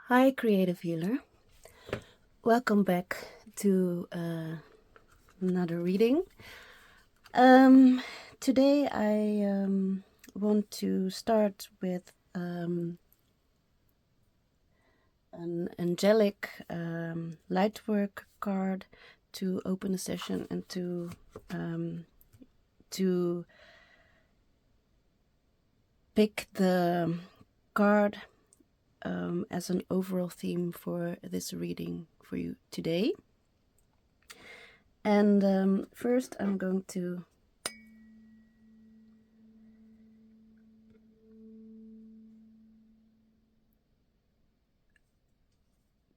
Hi, creative healer. Welcome back to another reading. Today I want to start with an angelic lightwork card to open the session and to pick the card as an overall theme for this reading for you today. And first I'm going to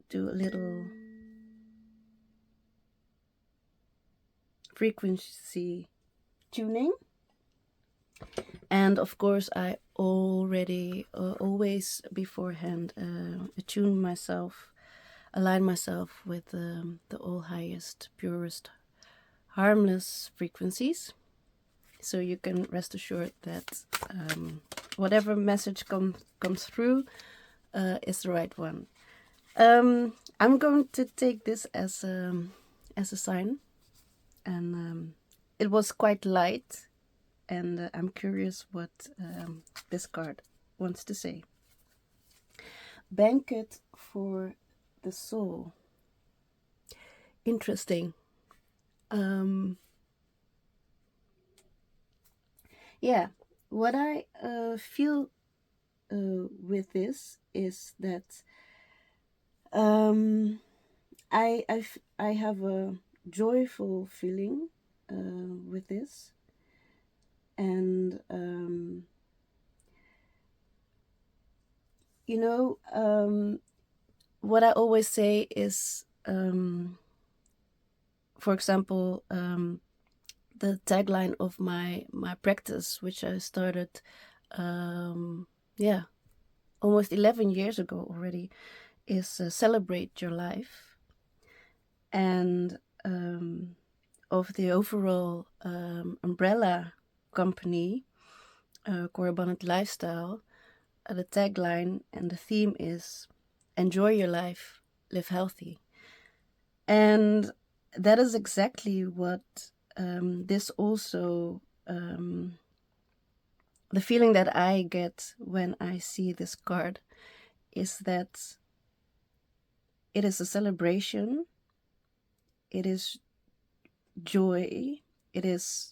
do a little frequency tuning. And of course I already always beforehand attune myself, align myself with the all highest, purest, harmless frequencies, so you can rest assured that whatever message comes through is the right one. I'm going to take this as a sign, and it was quite light, and I'm curious what this card wants to say. Banquet for the soul. Interesting. Yeah, what I feel with this is that I have a joyful feeling with this, and what I always say is, for example, the tagline of my practice, which I started almost 11 years ago already, is celebrate your life. And of the overall umbrella company, Core Abundant Lifestyle, the tagline and the theme is enjoy your life, live healthy. And that is exactly what this also, the feeling that I get when I see this card is that it is a celebration, it is joy, it is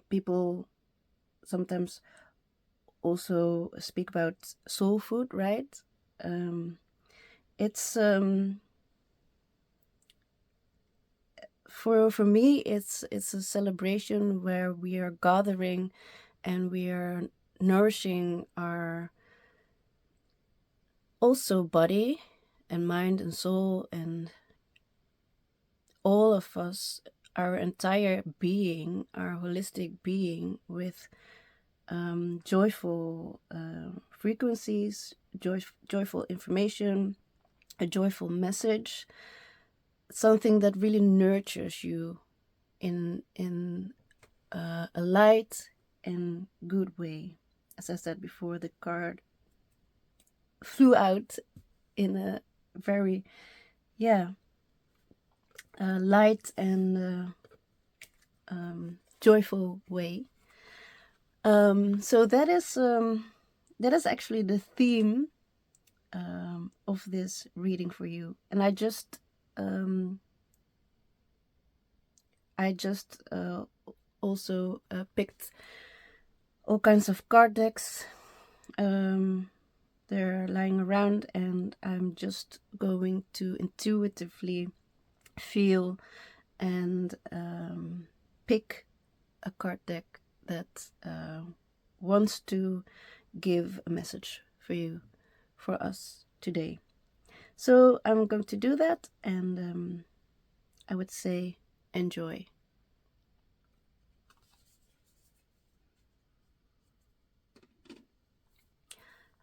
people sometimes also speak about soul food, right? It's for me it's a celebration where we are gathering and we are nourishing our also body and mind and soul, and all of us, our entire being, our holistic being, with joyful frequencies, joyful information, a joyful message, something that really nurtures you in a light and good way. As I said before, the card flew out in a very light and joyful way. So that is actually the theme of this reading for you. And I just also picked all kinds of card decks. They're lying around, and I'm just going to intuitively feel and pick a card deck that wants to give a message for you, for us today. So I'm going to do that, and I would say enjoy.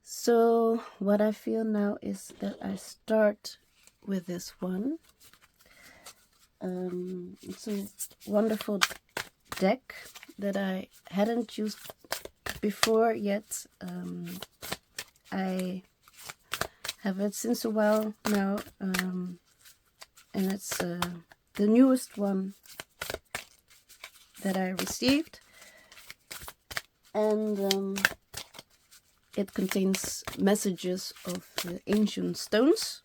So what I feel now is that I start with this one. It's a wonderful deck that I hadn't used before yet. I have it since a while now, and it's the newest one that I received, and it contains messages of the ancient stones.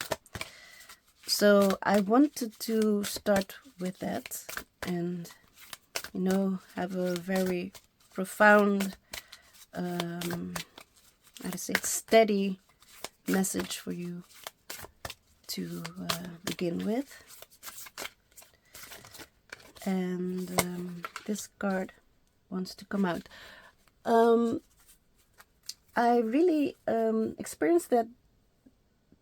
So I wanted to start with that and, you know, have a very profound, how to say it, steady message for you to begin with. And this card wants to come out. I really experienced that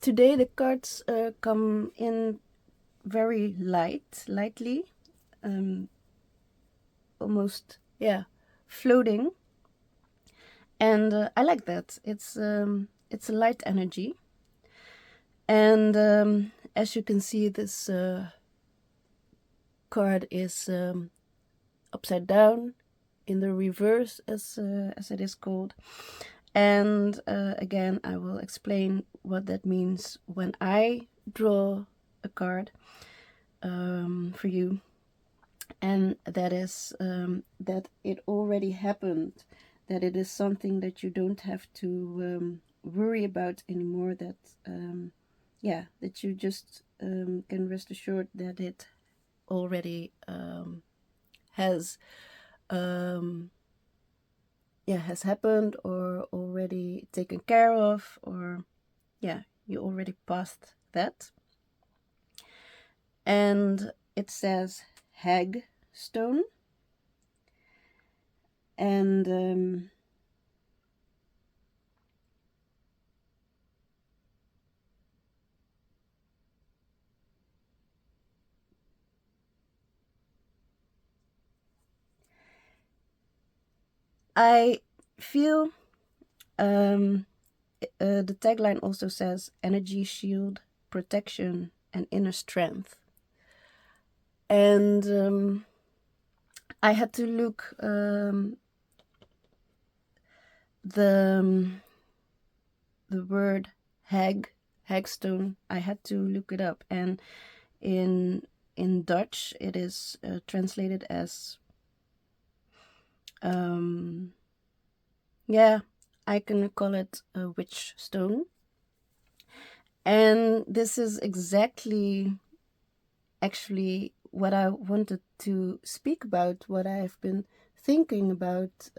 today the cards come in very lightly, almost, yeah, floating. And I like that. It's a light energy. And as you can see, this card is upside down, in the reverse, as it is called. And again, I will explain what that means when I draw a card for you. And that is that it already happened, that it is something that you don't have to worry about anymore, that that you just can rest assured that it already has happened, or already taken care of, or you already passed that. And it says hag stone, and I feel the tagline also says energy shield, protection, and inner strength. And I had to look the word hagstone. I had to look it up, and in Dutch it is translated as I can call it a witch stone. And this is exactly actually what I wanted to speak about, what I've been thinking about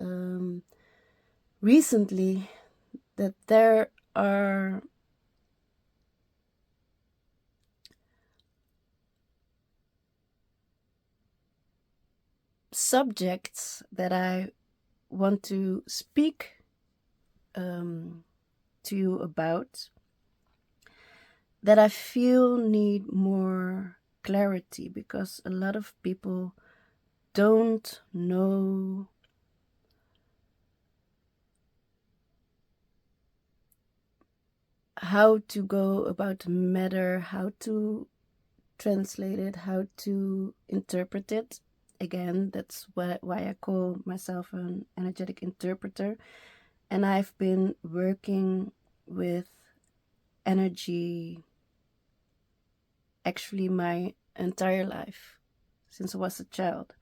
recently, that there are subjects that I want to speak to you about, that I feel need more clarity, because a lot of people don't know how to go about the matter, how to translate it, how to interpret it. Again, that's why I call myself an energetic interpreter. And I've been working with energy actually my entire life, since I was a child.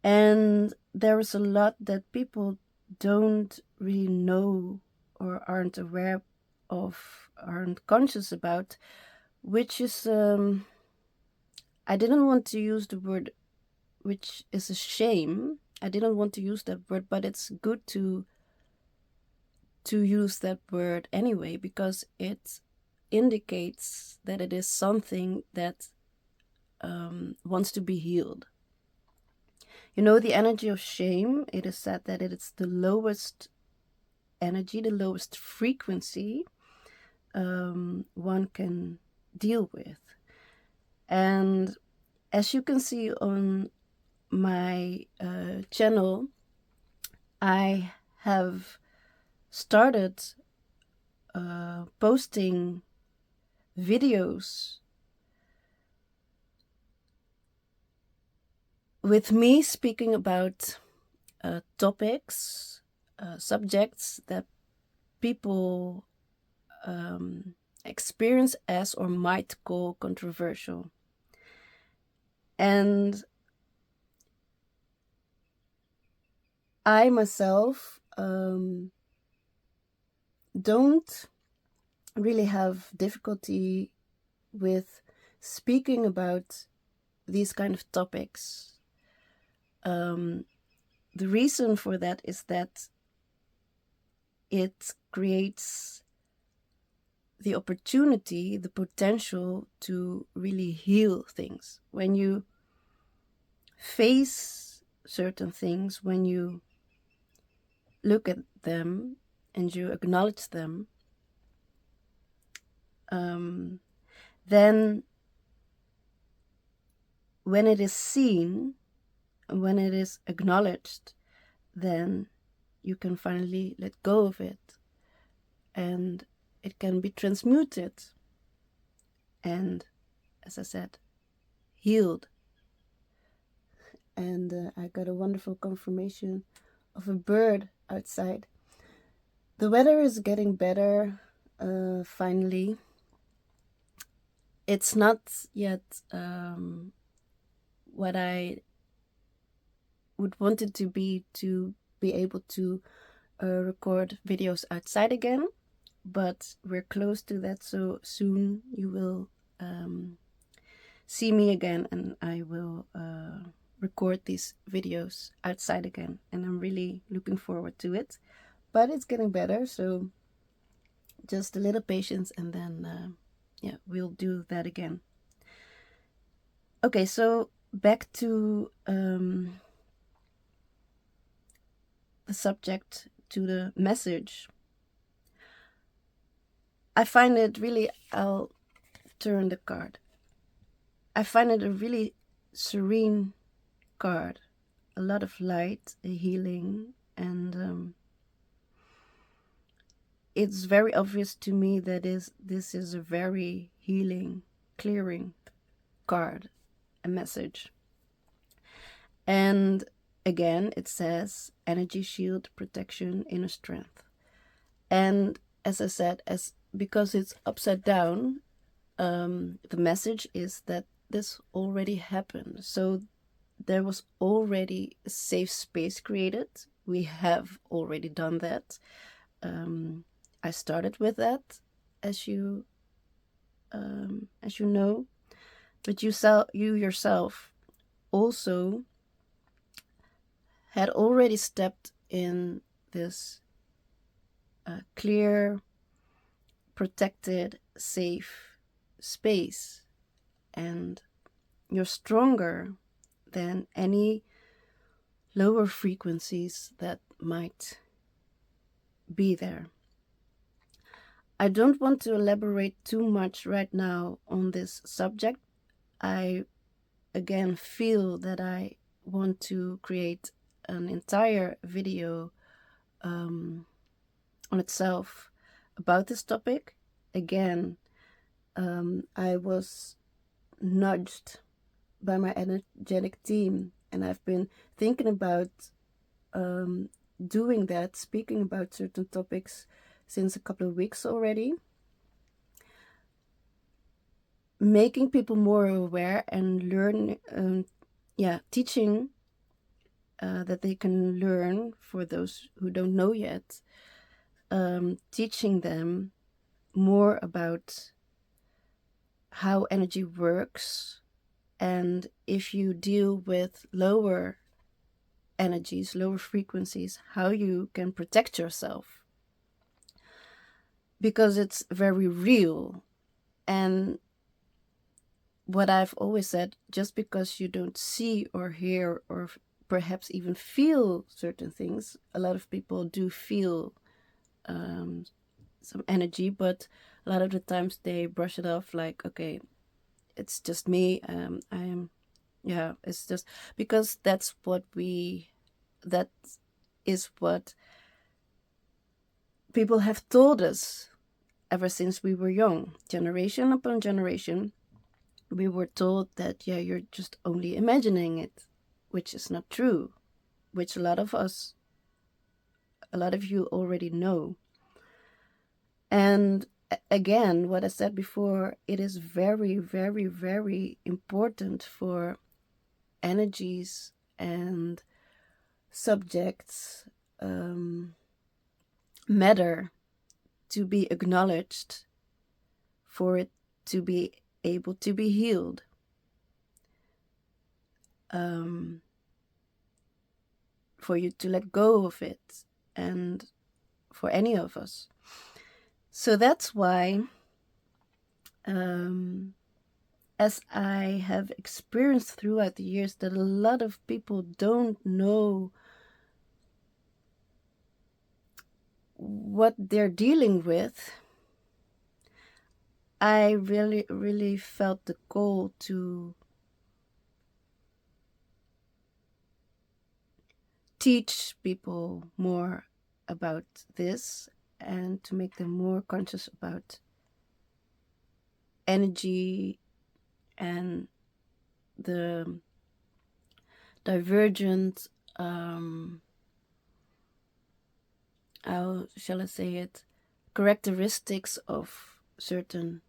And there is a lot that people don't really know, or aren't aware of, aren't conscious about, which is, I didn't want to use the word, which is a shame. I didn't want to use that word, but it's good to use that word anyway, because it indicates that it is something that wants to be healed. You know, the energy of shame, it is said that it is the lowest energy, the lowest frequency one can deal with. And as you can see on my channel, I have started posting videos with me speaking about topics, subjects that people experience as or might call controversial. And I myself don't really have difficulty with speaking about these kind of topics. The reason for that is that it creates the opportunity, the potential to really heal things. When you face certain things, when you look at them and you acknowledge them, then when it is seen, when it is acknowledged, then you can finally let go of it, and it can be transmuted and, as I said, healed. And I got a wonderful confirmation of a bird outside. The weather is getting better, finally. It's not yet what I would want it to be able to record videos outside again, but we're close to that, so soon you will see me again, and I will record these videos outside again, and I'm really looking forward to it. But it's getting better, so just a little patience, and then we'll do that again. Okay, so back to the subject, to the message. I find it really, I'll turn the card. I find it a really serene card. A lot of light, a healing, and it's very obvious to me that this is a very healing, clearing card, a message. And again, it says energy shield, protection, inner strength. And as I said, because it's upside down, the message is that this already happened. So there was already a safe space created. We have already done that. I started with that, as you know, but you yourself also had already stepped in this clear, protected, safe space, and you're stronger than any lower frequencies that might be there. I don't want to elaborate too much right now on this subject. I again feel that I want to create an entire video on itself about this topic. Again, I was nudged by my energetic team, and I've been thinking about doing that, speaking about certain topics since a couple of weeks already, making people more aware and learn, teaching that they can learn, for those who don't know yet, teaching them more about how energy works, and if you deal with lower energies, lower frequencies, how you can protect yourself. Because it's very real. And what I've always said, just because you don't see or hear or perhaps even feel certain things, a lot of people do feel some energy, but a lot of the times they brush it off like, okay, it's just me. It's just because that is what people have told us ever since we were young. Generation upon generation, we were told that, you're just only imagining it, which is not true, which a lot of you already know. And again, what I said before, it is very, very, very important for energies and subjects, matter, to be acknowledged, for it to be able to be healed. For you to let go of it, and for any of us. So that's why, as I have experienced throughout the years, that a lot of people don't know what they're dealing with, I really, really felt the call to teach people more about this, and to make them more conscious about energy and the divergent, how shall I say it, characteristics of certain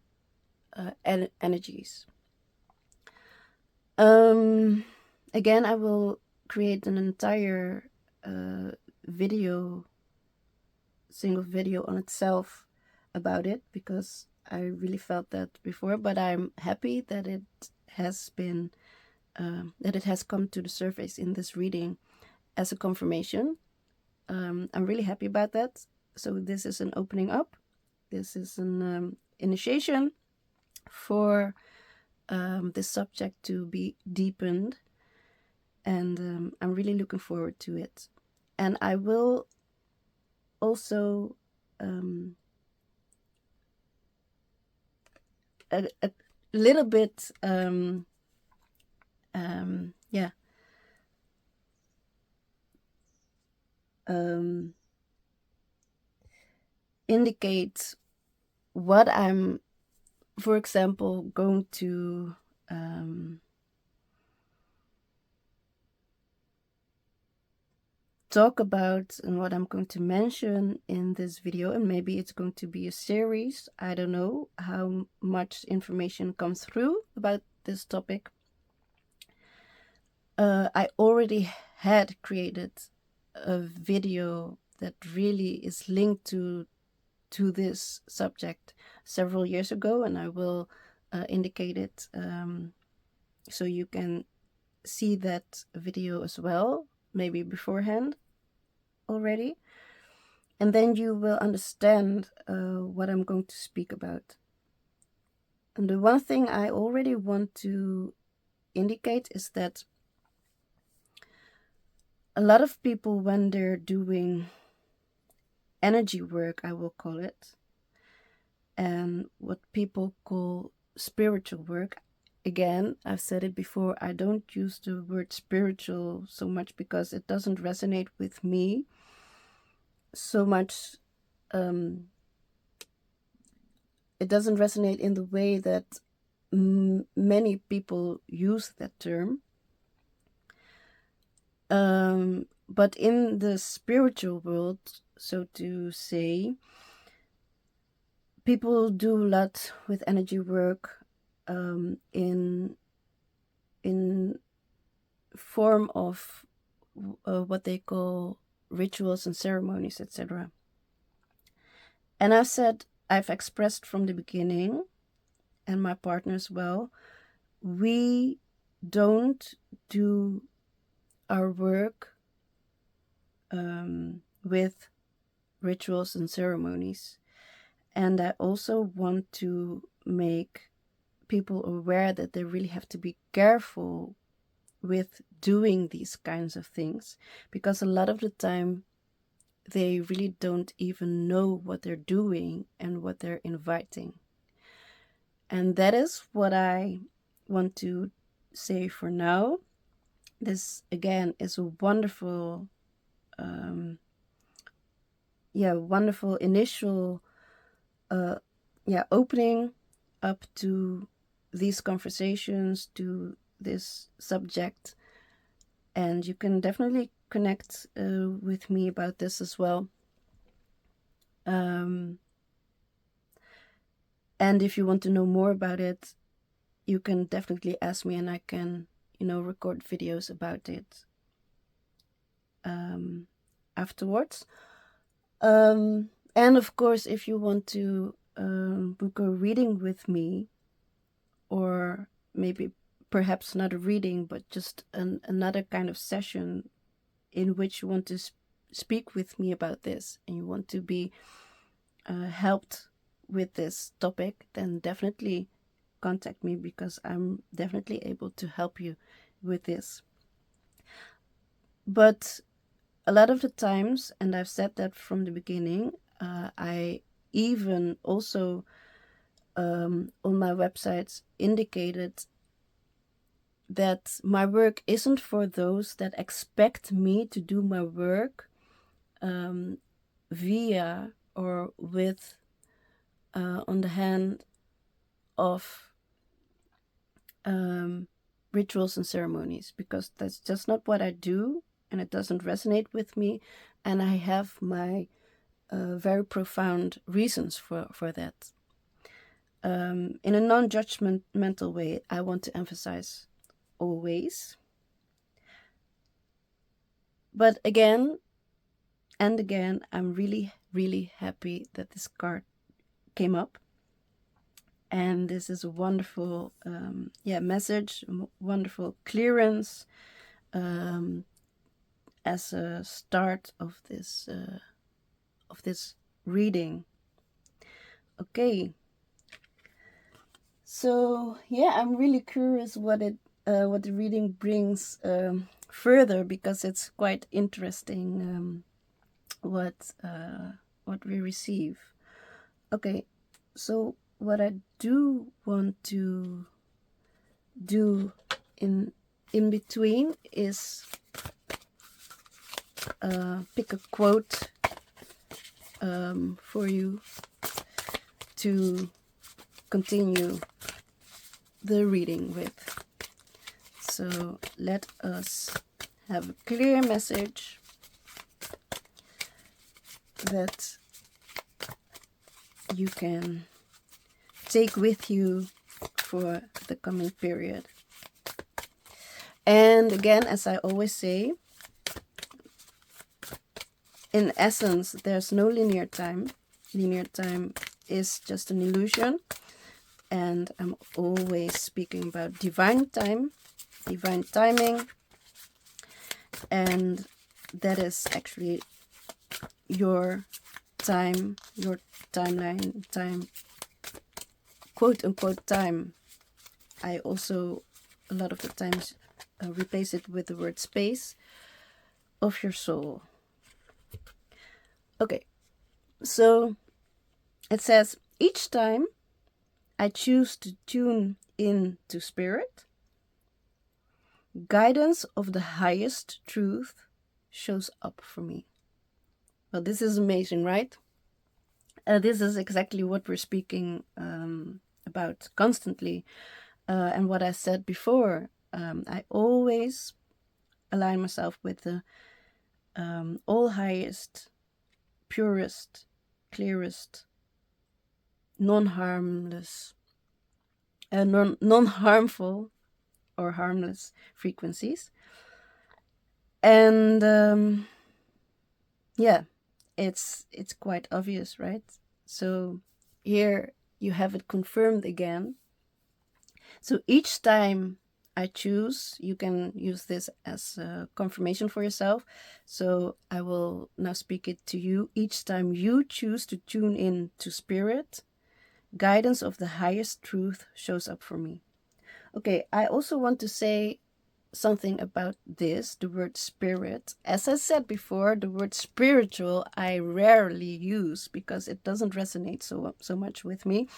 energies. Again, I will create an entire single video on itself about it, because I really felt that before, but I'm happy that it has been that it has come to the surface in this reading as a confirmation. I'm really happy about that. So this is an opening up. This is an initiation for this subject to be deepened, and I'm really looking forward to it. And I will also a little bit yeah indicate what I'm, for example, going to talk about, and what I'm going to mention in this video. And maybe it's going to be a series. I don't know how much information comes through about this topic. I already had created a video that really is linked to this subject several years ago, and I will indicate it so you can see that video as well, maybe beforehand already, and then you will understand what I'm going to speak about. And the one thing I already want to indicate is that a lot of people, when they're doing energy work, I will call it, and what people call spiritual work. Again, I've said it before, I don't use the word spiritual so much because it doesn't resonate with me so much. It doesn't resonate in the way that many people use that term. But in the spiritual world, so to say, people do a lot with energy work in form of what they call rituals and ceremonies, etc. And I've expressed from the beginning, and my partner as well, we don't do our work with rituals and ceremonies. And I also want to make people aware that they really have to be careful with doing these kinds of things, because a lot of the time they really don't even know what they're doing and what they're inviting. And that is what I want to say for now. This again is a wonderful wonderful initial opening up to these conversations, to this subject, and you can definitely connect with me about this as well. And if you want to know more about it, you can definitely ask me, and I can, record videos about it afterwards. And of course, if you want to book a reading with me, or maybe perhaps not a reading, but just another kind of session in which you want to speak with me about this, and you want to be helped with this topic, then definitely contact me, because I'm definitely able to help you with this. But a lot of the times, and I've said that from the beginning, I even also on my websites indicated that my work isn't for those that expect me to do my work via or with on the hand of rituals and ceremonies, because that's just not what I do, and it doesn't resonate with me, and I have my very profound reasons for that. In a non-judgmental way, I want to emphasize always. But again and again, I'm really, really happy that this card came up. And this is a wonderful message, wonderful clearance as a start of this reading. Okay. So yeah, I'm really curious what the reading brings further, because it's quite interesting what we receive. Okay, so what I do want to do in between is pick a quote for you to continue the reading with. So let us have a clear message that you can take with you for the coming period. And again, as I always say, in essence, there's no linear time. Linear time is just an illusion. And I'm always speaking about divine time, divine timing. And that is actually your time, your timeline, time, quote unquote time. I also, a lot of the times, replace it with the word space of your soul. Okay, so it says, each time I choose to tune in to spirit, guidance of the highest truth shows up for me. Well, this is amazing, right? This is exactly what we're speaking about constantly. And what I said before, I always align myself with the all highest, purest, clearest, non-harmless, non-harmful or harmless frequencies. And yeah, it's quite obvious, right? So here you have it confirmed again. So each time I choose, you can use this as a confirmation for yourself. So I will now speak it to you. Each time you choose to tune in to spirit, guidance of the highest truth shows up for me. Okay, I also want to say something about this, the word spirit. As I said before, the word spiritual I rarely use because it doesn't resonate so much with me.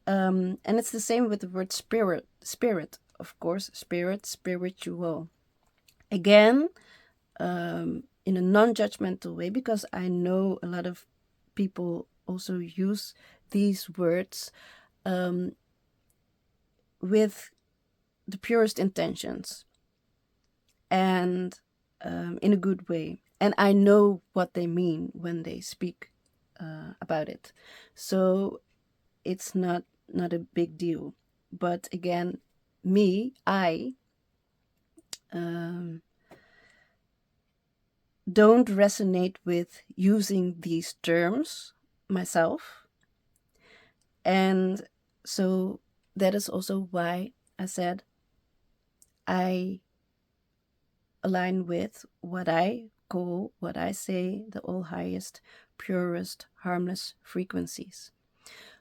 And it's the same with the word spirit. Spirit, of course, spirit, spiritual. Again, in a non-judgmental way, because I know a lot of people also use these words with the purest intentions and in a good way. And I know what they mean when they speak about it. So it's not a big deal. But again, I um, don't resonate with using these terms myself. And so that is also why I said I align with what I call, what I say, the all highest, purest, harmless frequencies,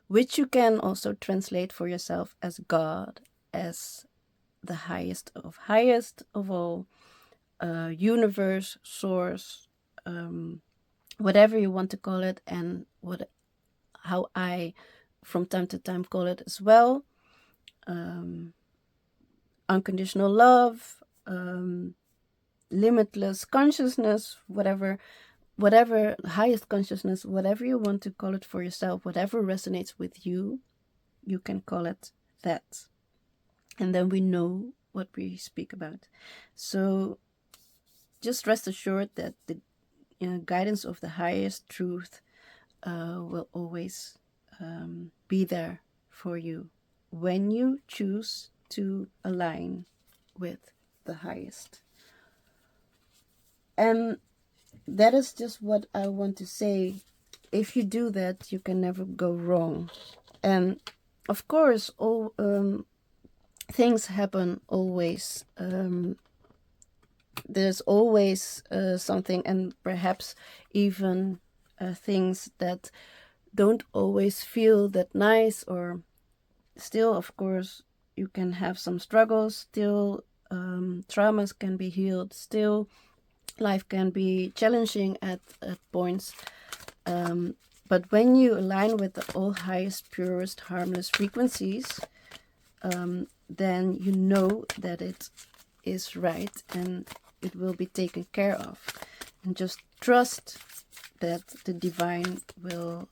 which you can also translate for yourself as God, as the highest of all, universe, source, whatever you want to call it, and how I from time to time call it as well. Unconditional love, limitless consciousness, whatever highest consciousness, whatever you want to call it for yourself, whatever resonates with you, you can call it that. And then we know what we speak about. So just rest assured that the guidance of the highest truth will always be there for you when you choose to align with the highest. And that is just what I want to say. If you do that, you can never go wrong. And of course, all things happen always. There's always something, and perhaps even things that don't always feel that nice, or still, of course, you can have some struggles. Still, traumas can be healed. Still, life can be challenging at points. But when you align with the all highest, purest, harmless frequencies, then you know that it is right and it will be taken care of. And just trust that the divine will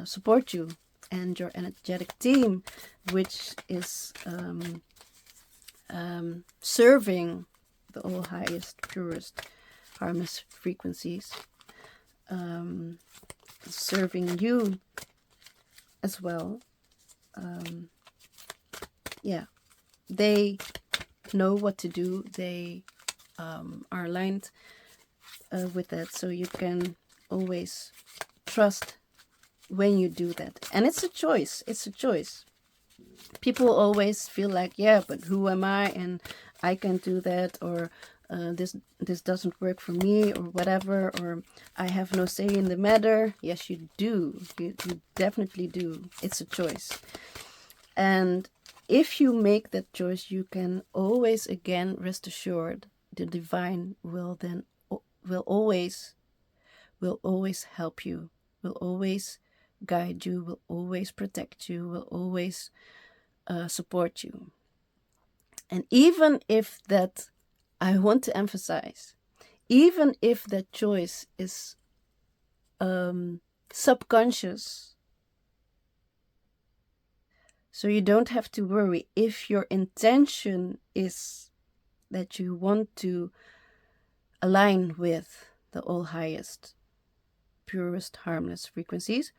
support you and your energetic team, which is serving the all highest, purest, harmless frequencies, serving you as well. Yeah, they know what to do. They are aligned with that, so you can always trust when you do that. And it's a choice. It's a choice. People always feel like, yeah, but who am I, and I can't do that, or this doesn't work for me, or whatever, or I have no say in the matter. Yes, you do. You definitely do. It's a choice. And if you make that choice, you can always, again, rest assured the divine will then will always help you, will always guide you, will always protect you, will always support you. And even if that, I want to emphasize, even if that choice is subconscious, so you don't have to worry. If your intention is that you want to align with the all highest, purest, harmless frequencies,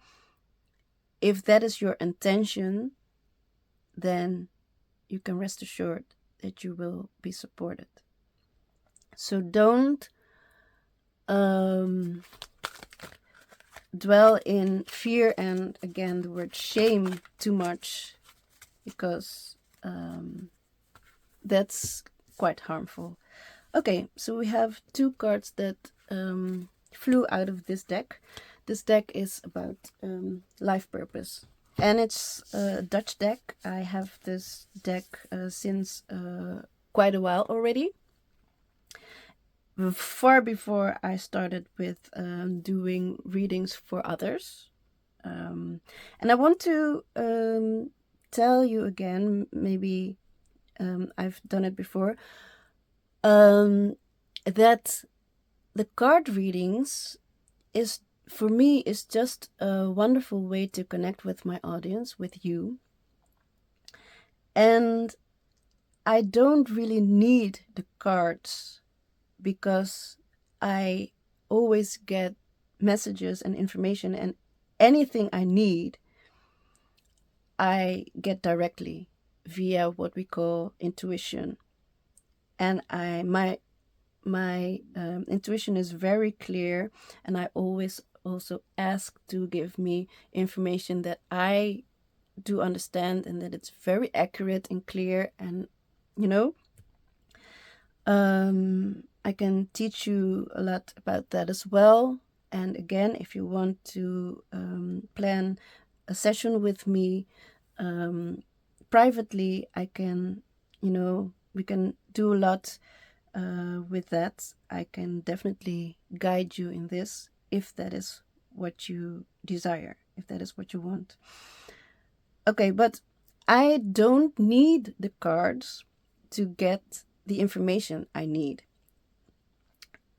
if that is your intention, then you can rest assured that you will be supported. So don't dwell in fear and, again, the word shame too much, because that's quite harmful. Okay, so we have two cards that flew out of this deck. This deck is about life purpose, and it's a Dutch deck. I have this deck since quite a while already, far before I started with doing readings for others. And I want to tell you again, maybe I've done it before, that the card readings is, for me, is just a wonderful way to connect with my audience, with you. And I don't really need the cards, because I always get messages and information, and anything I need I get directly via what we call intuition. And my intuition is very clear, and I always also ask to give me information that I do understand and that it's very accurate and clear. And you know, I can teach you a lot about that as well. And again, if you want to plan a session with me privately, I can, we can do a lot with that. I can definitely guide you in this if that is what you desire, if that is what you want. Okay, but I don't need the cards to get the information I need.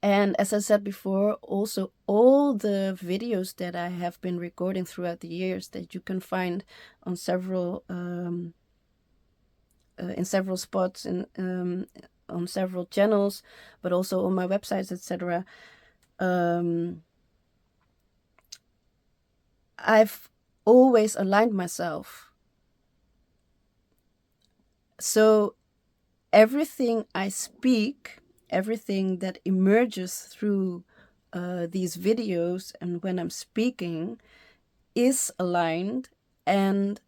And as I said before, also all the videos that I have been recording throughout the years that you can find on several in several spots and on several channels, but also on my websites, etc. I've always aligned myself. So everything I speak, everything that emerges through these videos and when I'm speaking is aligned and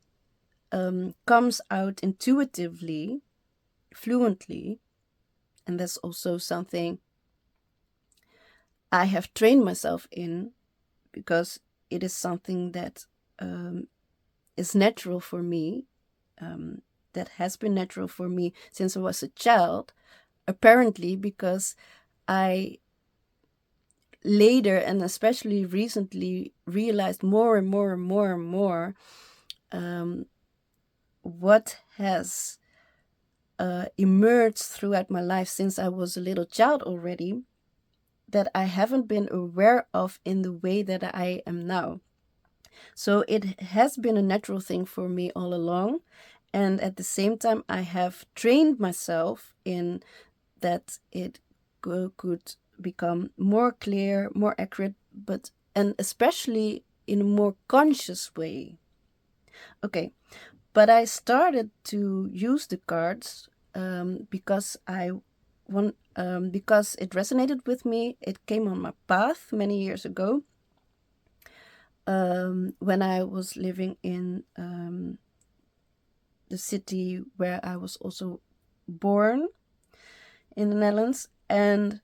comes out intuitively, fluently. And that's also something I have trained myself in, because it is something that is natural for me, that has been natural for me since I was a child, apparently, because I later and especially recently realized more and more and more and more what has emerged throughout my life since I was a little child already, that I haven't been aware of in the way that I am now. So it has been a natural thing for me all along. And at the same time, I have trained myself in that it could become more clear, more accurate, and especially in a more conscious way. Okay, but I started to use the cards because because it resonated with me. It came on my path many years ago, when I was living in the city where I was also born in the Netherlands. And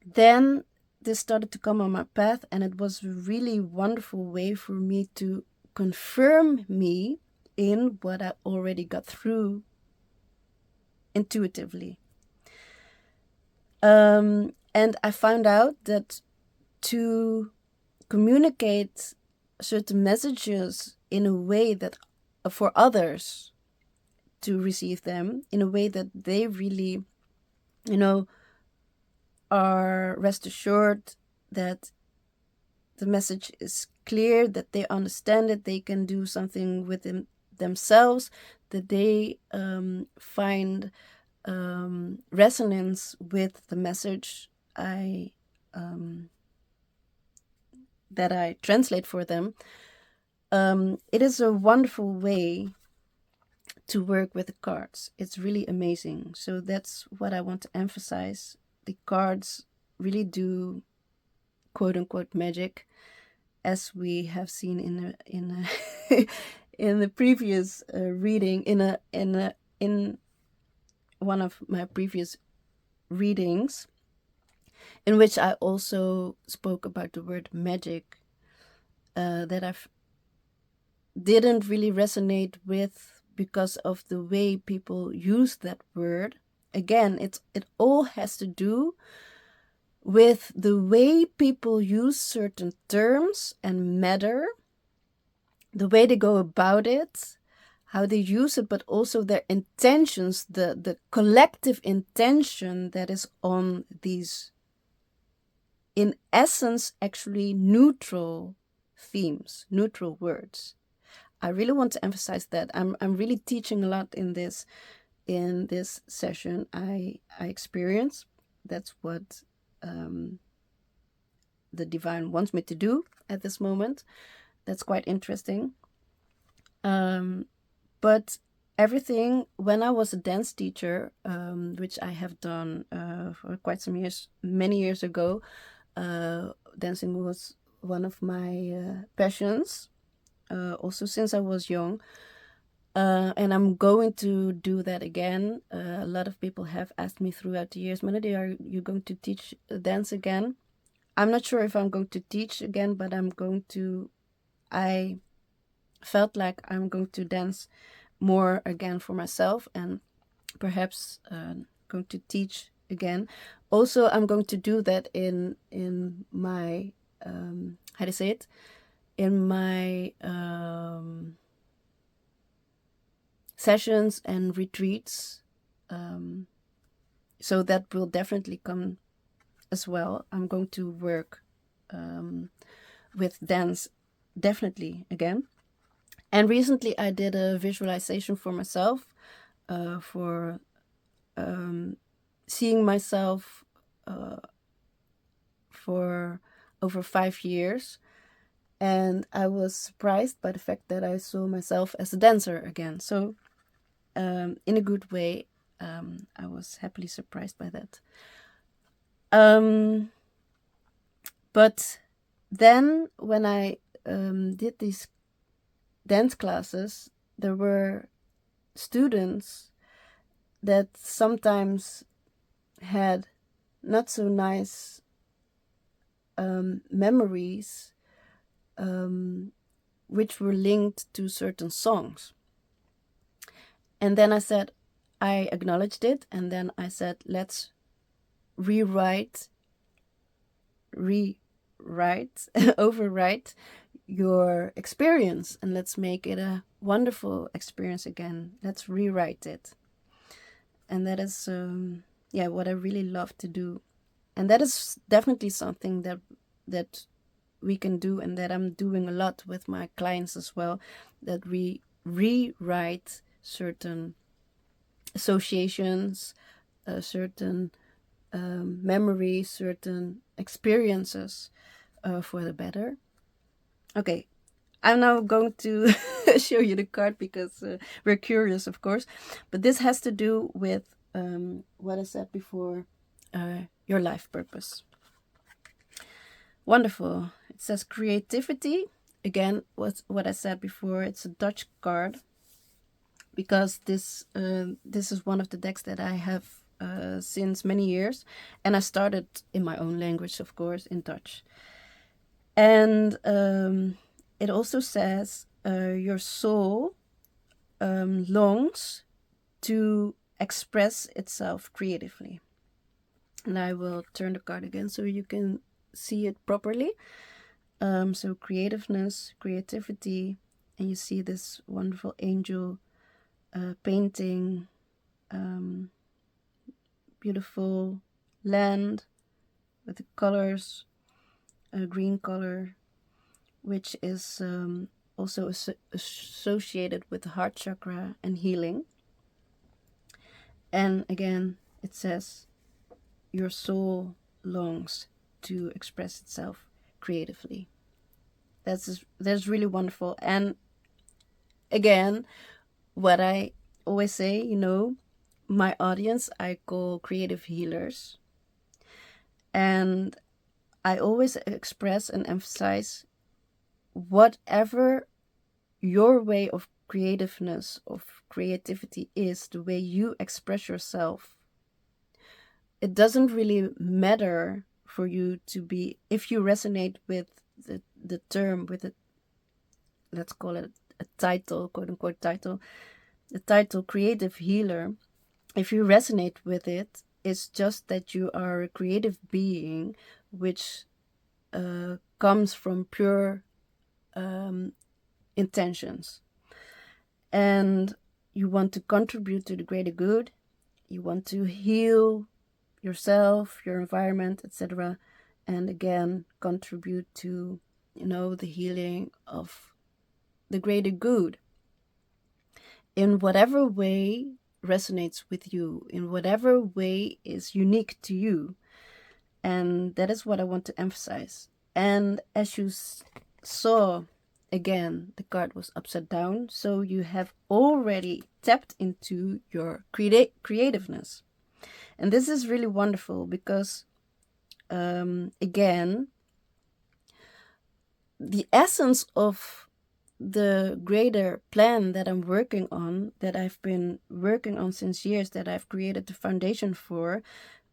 then this started to come on my path, and it was a really wonderful way for me to confirm me in what I already got through intuitively. And I found out that to communicate certain messages in a way that for others to receive them in a way that they really, are rest assured that the message is clear, that they understand it, they can do something with themselves, that they find resonance with the message that I translate for them. It is a wonderful way to work with the cards. It's really amazing. So that's what I want to emphasize. The cards really do quote unquote magic, as we have seen in in the previous reading, in one of my previous readings, in which I also spoke about the word magic, that I didn't really resonate with because of the way people use that word. Again, it all has to do with the way people use certain terms and matter, the way they go about it, how they use it, but also their intentions, the collective intention that is on these, in essence, actually neutral themes, neutral words. I really want to emphasize that. I'm really teaching a lot in this session. I experience. That's what the divine wants me to do at this moment. That's quite interesting. But everything, when I was a dance teacher, which I have done for quite some years, many years ago, dancing was one of my passions, also since I was young. And I'm going to do that again. A lot of people have asked me throughout the years, Melody, are you going to teach dance again? I'm not sure if I'm going to teach again, but I felt like I'm going to dance more again for myself, and perhaps going to teach again. Also, I'm going to do that in my how to say it, in my sessions and retreats. So that will definitely come as well. I'm going to work with dance definitely again. And recently I did a visualization for myself, for seeing myself for over 5 years. And I was surprised by the fact that I saw myself as a dancer again. So in a good way, I was happily surprised by that. But then when I did these dance classes, there were students that sometimes had not so nice memories, which were linked to certain songs. And then I acknowledged it, and then I said, let's overwrite your experience, and let's make it a wonderful experience again. Let's rewrite it. And that is what I really love to do. And that is definitely something that we can do, and that I'm doing a lot with my clients as well, that we rewrite certain associations, certain memories, certain experiences for the better. Okay, I'm now going to show you the card because we're curious, of course. But this has to do with what I said before, your life purpose. Wonderful. It says creativity. Again, what I said before, it's a Dutch card, because this is one of the decks that I have since many years. And I started in my own language, of course, in Dutch. And it also says your soul longs to express itself creatively. And I will turn the card again so you can see it properly. So creativeness, creativity, and you see this wonderful angel painting, beautiful land with the colors, a green color, which is also associated with the heart chakra and healing. And again, it says your soul longs to express itself creatively. That's really wonderful. And again, what I always say, my audience I call creative healers. And I always express and emphasize, whatever your way of creativeness, of creativity is, the way you express yourself, it doesn't really matter for you to be, if you resonate with the term, with it, let's call it a title, quote unquote title, the title creative healer. If you resonate with it, it's just that you are a creative being, which comes from pure intentions. And you want to contribute to the greater good. You want to heal yourself, your environment, etc. And again, contribute to, the healing of the greater good in whatever way resonates with you, in whatever way is unique to you. And that is what I want to emphasize. And as you saw again, the card was upside down. So you have already tapped into your creativeness. And this is really wonderful because, again, the essence of the greater plan that I'm working on, that I've been working on since years, that I've created the foundation for,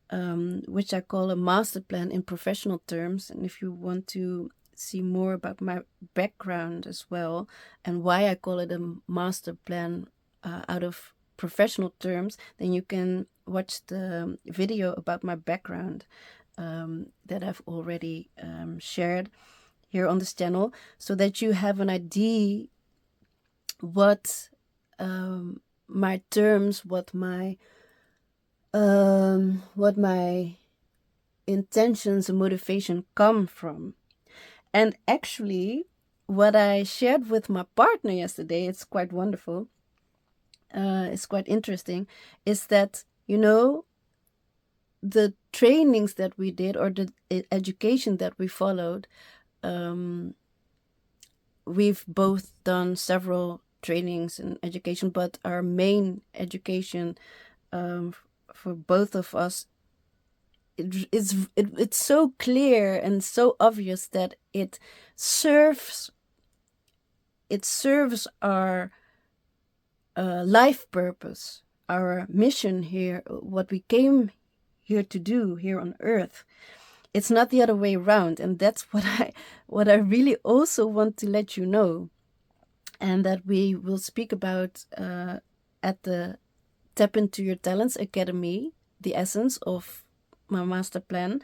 which I call a master plan in professional terms. And if you want to see more about my background as well and why I call it a master plan out of professional terms, then you can watch the video about my background that I've already shared here on this channel, so that you have an idea what my terms, what my intentions and motivation come from. And actually, what I shared with my partner yesterday, it's quite wonderful, it's quite interesting, is that, the trainings that we did, or the education that we followed, we've both done several trainings and education, but our main education for both of us, it's so clear and so obvious that it serves our life purpose, our mission here, what we came here to do here on earth. It's not the other way around. And that's what I really also want to let you know, and that we will speak about at the Tap Into Your Talents Academy, the essence of my master plan,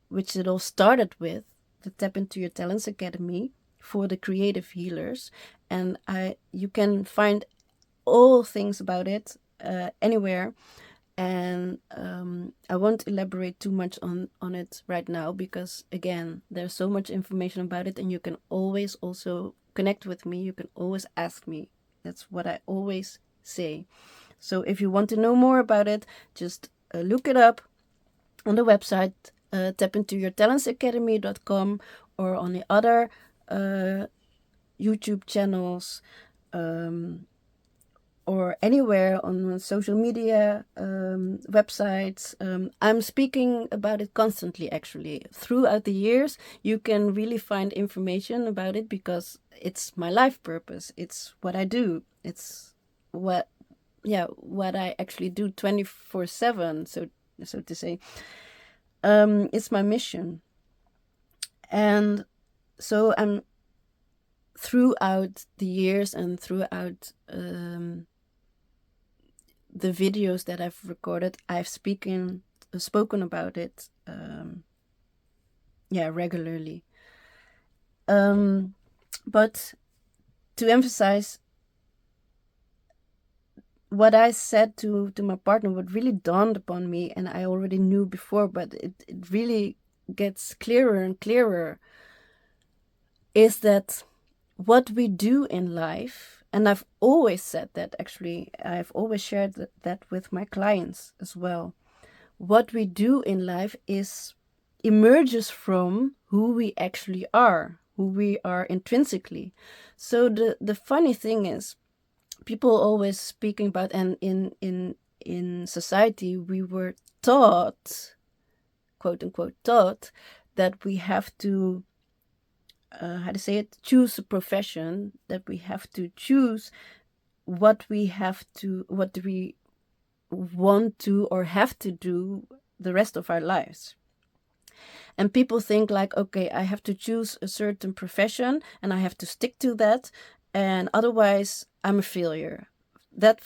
which it all started with, the Tap Into Your Talents Academy for the creative healers. And you can find all things about it anywhere. And I won't elaborate too much on it right now, because again, there's so much information about it, and you can always also connect with me. You can always ask me. That's what I always say. So if you want to know more about it, just look it up on the website, tapintoyourtalentsacademy.com, or on the other YouTube channels, or anywhere on social media websites. I'm speaking about it constantly, actually. Throughout the years, you can really find information about it, because it's my life purpose. It's what I do. It's what I actually do 24/7, so to say. It's my mission. And so I'm, throughout the years and throughout the videos that I've recorded, I've spoken about it regularly. But to emphasize what I said to my partner, what really dawned upon me, and I already knew before, but it really gets clearer and clearer, is that what we do in life, and I've always said that, actually, I've always shared that with my clients as well. What we do in life emerges from who we actually are, who we are intrinsically. So the funny thing is, people always speaking about, and in society, we were taught, quote unquote, taught, that we have to choose a profession, that we have to choose what we want to or have to do the rest of our lives. And people think like, okay, I have to choose a certain profession and I have to stick to that, and otherwise I'm a failure. That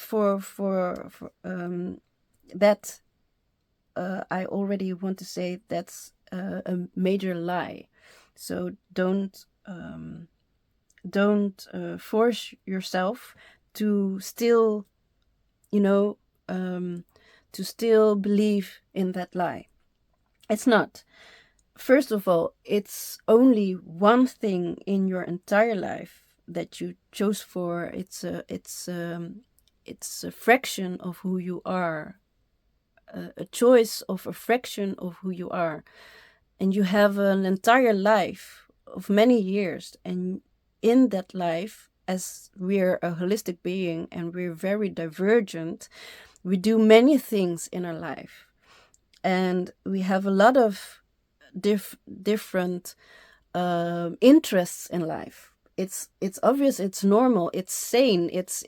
I already want to say that's a major lie. So don't force yourself to still, to still believe in that lie. It's not. First of all, it's only one thing in your entire life that you chose for. It's a fraction of who you are, a choice of a fraction of who you are. And you have an entire life of many years, and in that life, as we're a holistic being and we're very divergent, we do many things in our life, and we have a lot of different interests in life. It's obvious, it's normal, it's sane, it's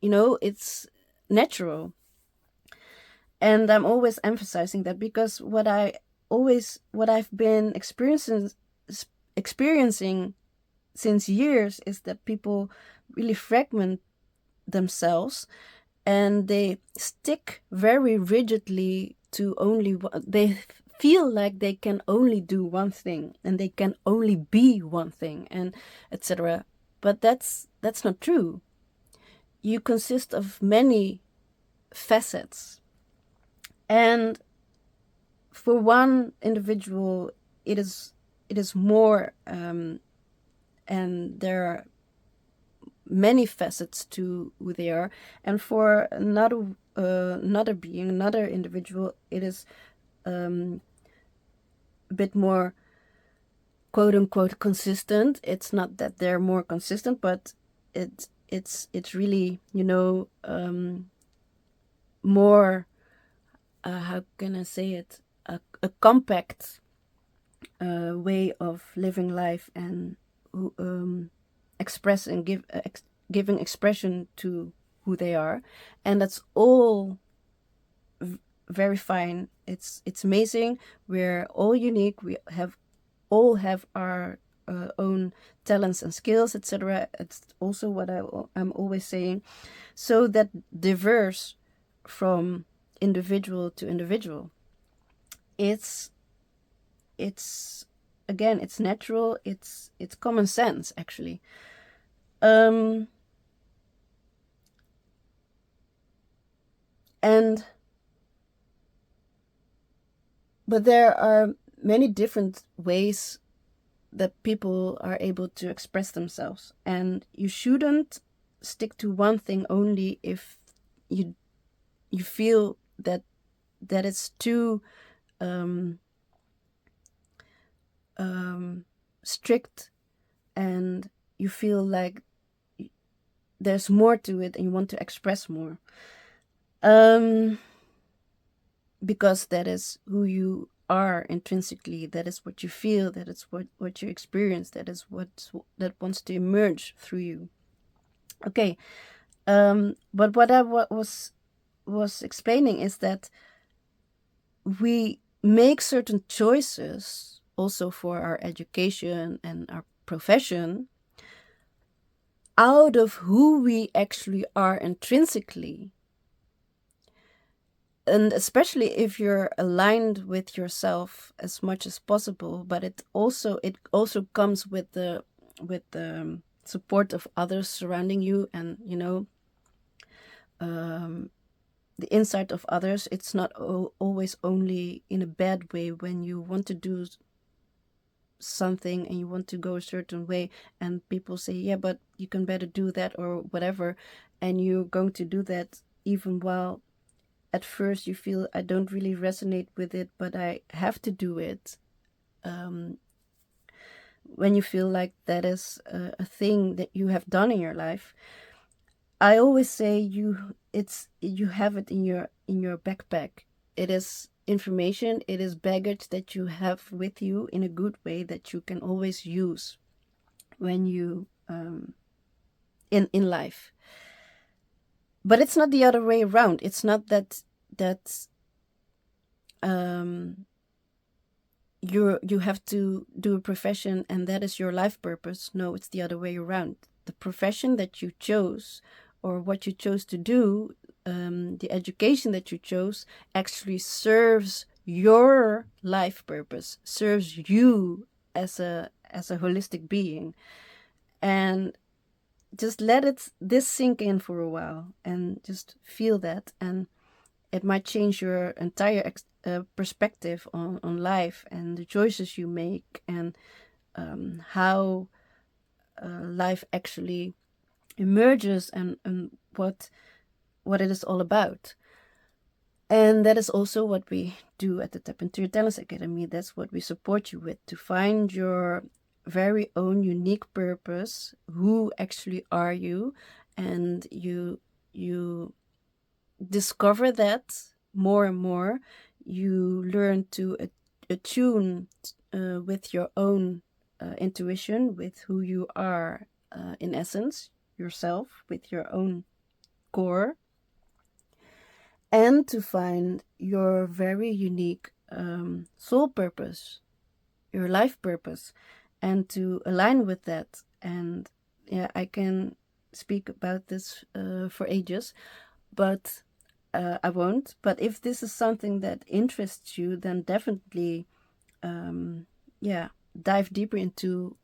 it's natural. And I'm always emphasizing that, because what I've been experiencing since years is that people really fragment themselves, and they stick very rigidly to only one. They feel like they can only do one thing, and they can only be one thing, and etc. But that's not true. You consist of many facets, and for one individual it is more, and there are many facets to who they are, and for another being, another individual, it is a bit more quote unquote consistent. It's not that they're more consistent, but it's really, more, how can I say it, a compact way of living life, and express and giving expression to who they are. And that's all very fine. It's amazing. We're all unique. We all have our own talents and skills, etc. It's also what I'm always saying. So that diverse from individual to individual. It's again, it's natural. It's common sense, actually. And but there are many different ways that people are able to express themselves, and you shouldn't stick to one thing only if you feel that it's too strict, and you feel like there's more to it and you want to express more, because that is who you are intrinsically. That is what you feel. That is what you experience. That is that wants to emerge through you. Okay. But what I was explaining is that we make certain choices also for our education and our profession out of who we actually are intrinsically. And especially if you're aligned with yourself as much as possible, but it also comes with the support of others surrounding you, and the insight of others. It's not always only in a bad way when you want to do something and you want to go a certain way, and people say, yeah, but you can better do that or whatever, and you're going to do that even while at first you feel, I don't really resonate with it, but I have to do it. When you feel like that is a thing that you have done in your life, I always say you have it in your backpack. It is information, it is baggage that you have with you in a good way that you can always use when you in life. But it's not the other way around. It's not that you have to do a profession and that is your life purpose. No, it's the other way around. The profession that you chose, or what you chose to do, the education that you chose, actually serves your life purpose, serves you as a holistic being. And just let this sink in for a while, and just feel that, and it might change your entire perspective on life and the choices you make, and how life actually emerges, and what it is all about. And that is also what we do at the Tap Into Your Talents Academy. That's what we support you with, to find your very own unique purpose. Who actually are you? And you discover that more and more. You learn to attune with your own intuition, with who you are in essence, yourself, with your own core, and to find your very unique soul purpose, your life purpose, and to align with that. And yeah, I can speak about this for ages, but I won't. But if this is something that interests you, then definitely, yeah, dive deeper into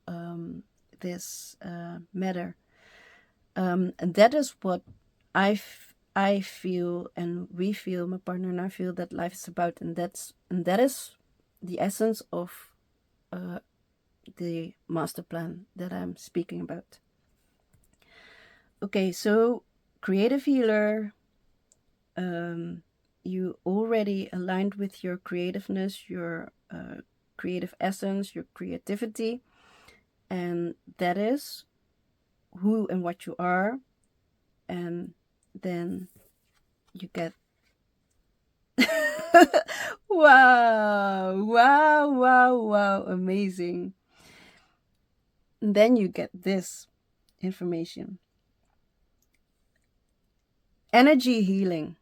this matter. And that is what I feel, and we feel, my partner and I feel, that life is about, and that is the essence of the master plan that I'm speaking about. Okay, so creative healer, you already aligned with your creativeness, your creative essence, your creativity, and that is who and what you are. And then you get wow, wow, wow, wow, amazing. And then you get this information: energy healing,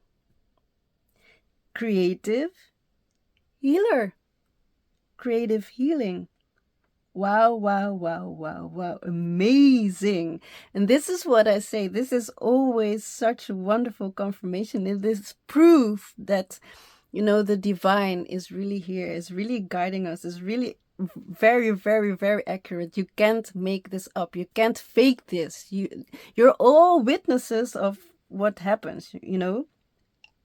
creative healer, creative healing. Wow, wow, wow, wow, wow. Amazing. And this is what I say. This is always such a wonderful confirmation. It is proof that, the divine is really here, is really guiding us, is really very, very, very accurate. You can't make this up. You can't fake this. You're all witnesses of what happens,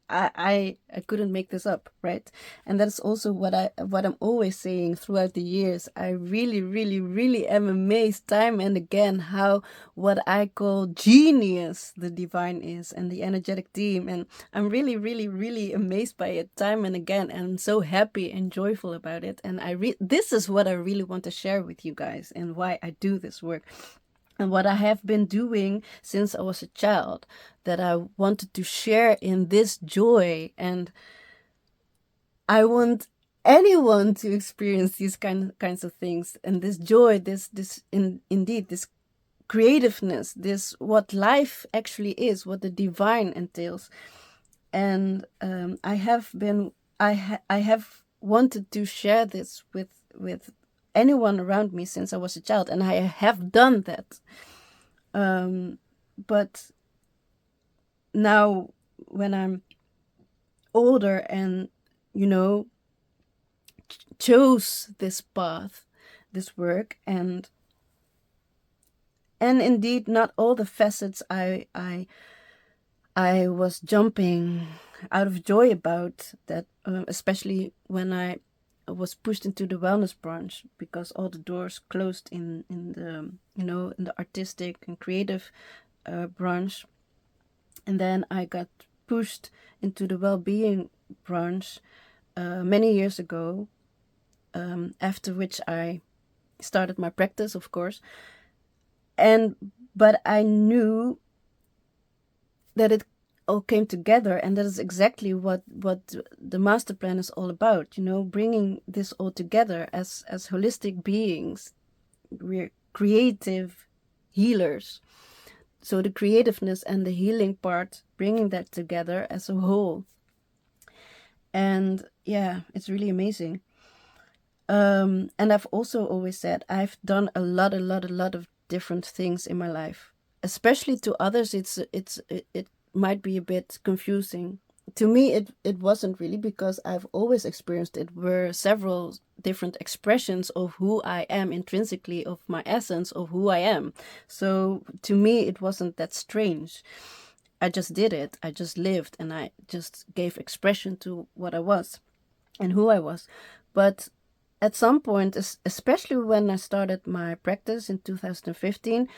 I couldn't make this up, right? And that's also what I'm always saying throughout the years. I really, really, really am amazed time and again how what I call genius the divine is, and the energetic team. And I'm really, really, really amazed by it time and again. And I'm so happy and joyful about it. And this is what I really want to share with you guys, and why I do this work. And what I have been doing since I was a child, that I wanted to share in this joy. And I want anyone to experience these kinds of things, and this joy, indeed this creativeness, this what life actually is, what the divine entails. And I have wanted to share this with anyone around me since I was a child, and I have done that. But now, when I'm older and chose this path, this work, and indeed not all the facets I was jumping out of joy about that, especially when I was pushed into the wellness branch, because all the doors closed in the in the artistic and creative branch. And then I got pushed into the well-being branch many years ago, after which I started my practice, of course. But I knew that it all came together, and that is exactly what the master plan is all about. Bringing this all together as holistic beings. We're creative healers. So the creativeness and the healing part, bringing that together as a whole. And yeah, it's really amazing. And I've also always said I've done a lot of different things in my life. Especially to others, it might be a bit confusing. To me, it wasn't really, because I've always experienced it were several different expressions of who I am intrinsically, of my essence, of who I am. So to me, it wasn't that strange. I just did it. I just lived, and I just gave expression to what I was and who I was. But at some point, especially when I started my practice in 2015,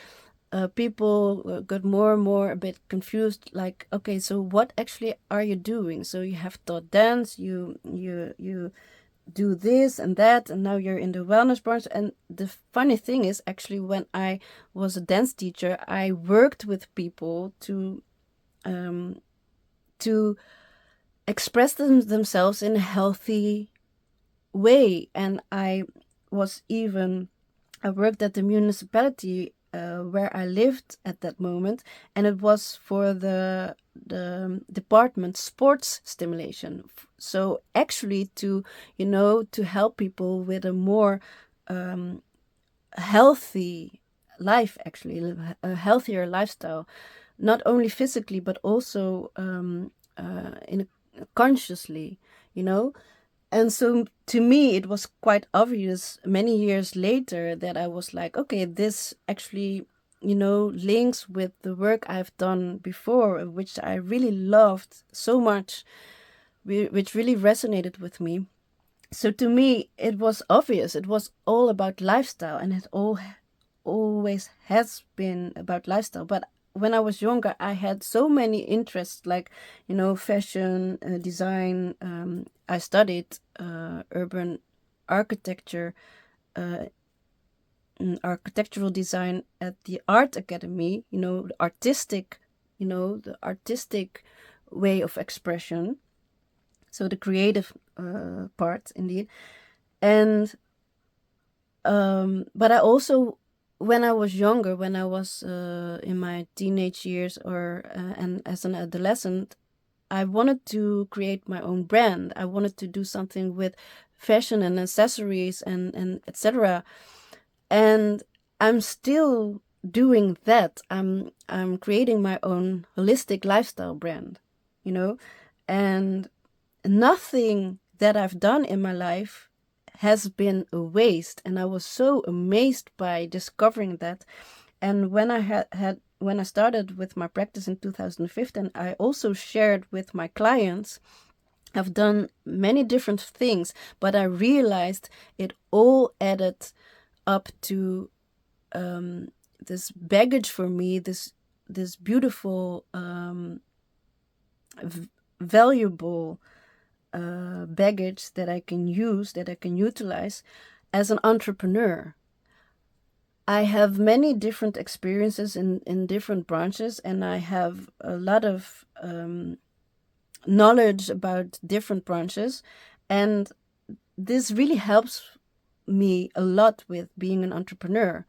people got more and more a bit confused. Like, okay, so what actually are you doing? So you have taught dance, you do this and that, and now you're in the wellness branch. And the funny thing is, actually, when I was a dance teacher, I worked with people to express themselves in a healthy way. And I worked at the municipality where I lived at that moment, and it was for the department sports stimulation. So actually, to help people with a more healthy life, actually a healthier lifestyle, not only physically but also in consciously, you know. And so to me, it was quite obvious many years later that I was like, okay, this actually, links with the work I've done before, which I really loved so much, which really resonated with me. So to me, it was obvious. It was all about lifestyle, and it always has been about lifestyle. But when I was younger, I had so many interests, like, fashion, design. I studied urban architecture, uh, architectural design at the art academy. The artistic way of expression. So the creative part, indeed. And but I also, when I was younger, when I was in my teenage years, or and as an adolescent, I wanted to create my own brand. I wanted to do something with fashion and accessories and etc. And I'm still doing that. I'm creating my own holistic lifestyle brand, you know, and nothing that I've done in my life has been a waste. And I was so amazed by discovering that. And when I when I started with my practice in 2015, I also shared with my clients. I've done many different things, but I realized it all added up to this baggage for me, this beautiful, valuable baggage that I can use, that I can utilize as an entrepreneur. I have many different experiences in different branches, and I have a lot of knowledge about different branches. And this really helps me a lot with being an entrepreneur.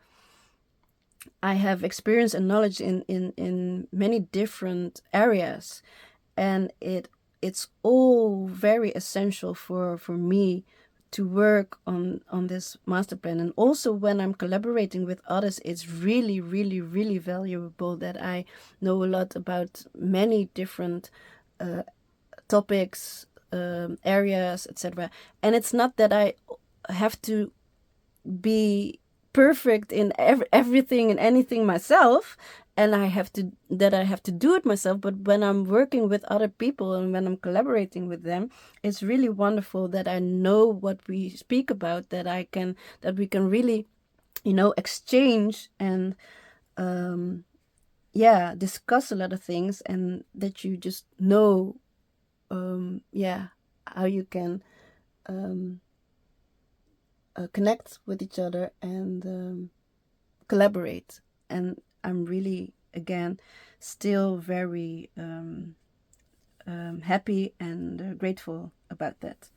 I have experience and knowledge in many different areas, and it's all very essential for me to work on this master plan. And also, when I'm collaborating with others, it's really, really, really valuable that I know a lot about many different topics, areas, etc. And it's not that I have to be perfect in everything and anything myself, and I have to do it myself. But when I'm working with other people and when I'm collaborating with them, it's really wonderful that I know what we speak about, that we can really, exchange and discuss a lot of things, and that you just know how you can connect with each other and collaborate. And I'm really, again, still very happy and grateful about that.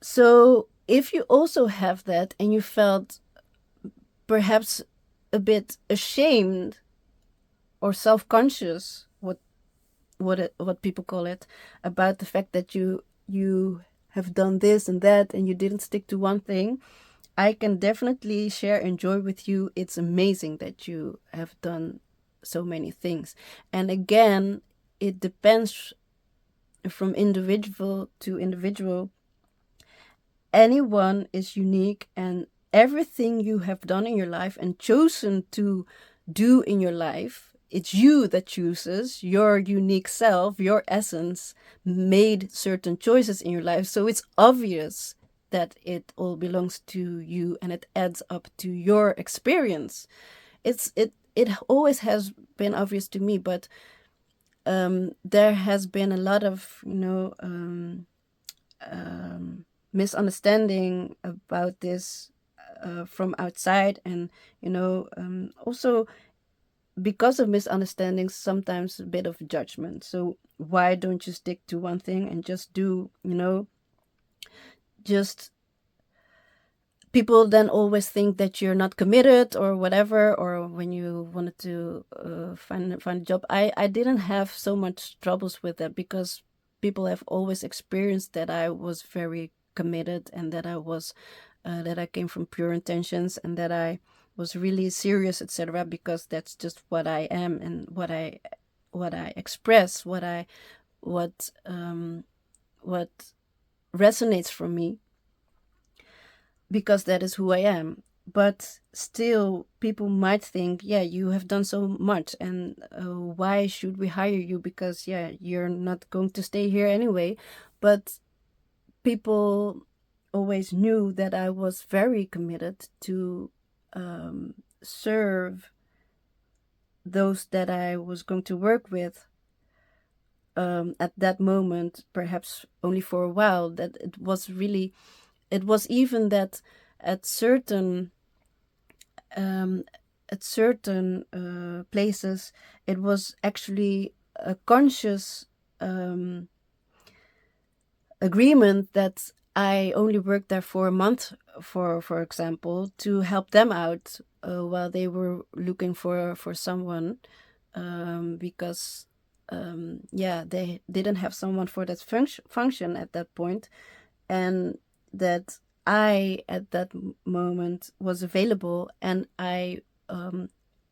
So if you also have that, and you felt perhaps a bit ashamed or self-conscious, what people call it, about the fact that you have done this and that and you didn't stick to one thing, I can definitely share and joy with you. It's amazing that you have done so many things. And again, it depends from individual to individual. Anyone is unique, and everything you have done in your life and chosen to do in your life, it's you that chooses your unique self, your essence, made certain choices in your life. So it's obvious that it all belongs to you, and it adds up to your experience. It always has been obvious to me, but there has been a lot of misunderstanding about this from outside, and also because of misunderstandings, sometimes a bit of judgment. So why don't you stick to one thing and just do, just people then always think that you're not committed or whatever, or when you wanted to find a job. I didn't have so much troubles with that, because people have always experienced that I was very committed, and that I came from pure intentions, and that I was really serious, etc., because that's just what I am, and what I express, what resonates from me, because that is who I am. But still, people might think, yeah, you have done so much, and why should we hire you? Because, yeah, you're not going to stay here anyway. But people always knew that I was very committed to serve those that I was going to work with at that moment, perhaps only for a while. That it was even that at certain um, places, it was actually a conscious agreement that I only worked there for a month, for example, to help them out while they were looking for someone, because yeah, they didn't have someone for that function at that point, and that I at that moment was available, and I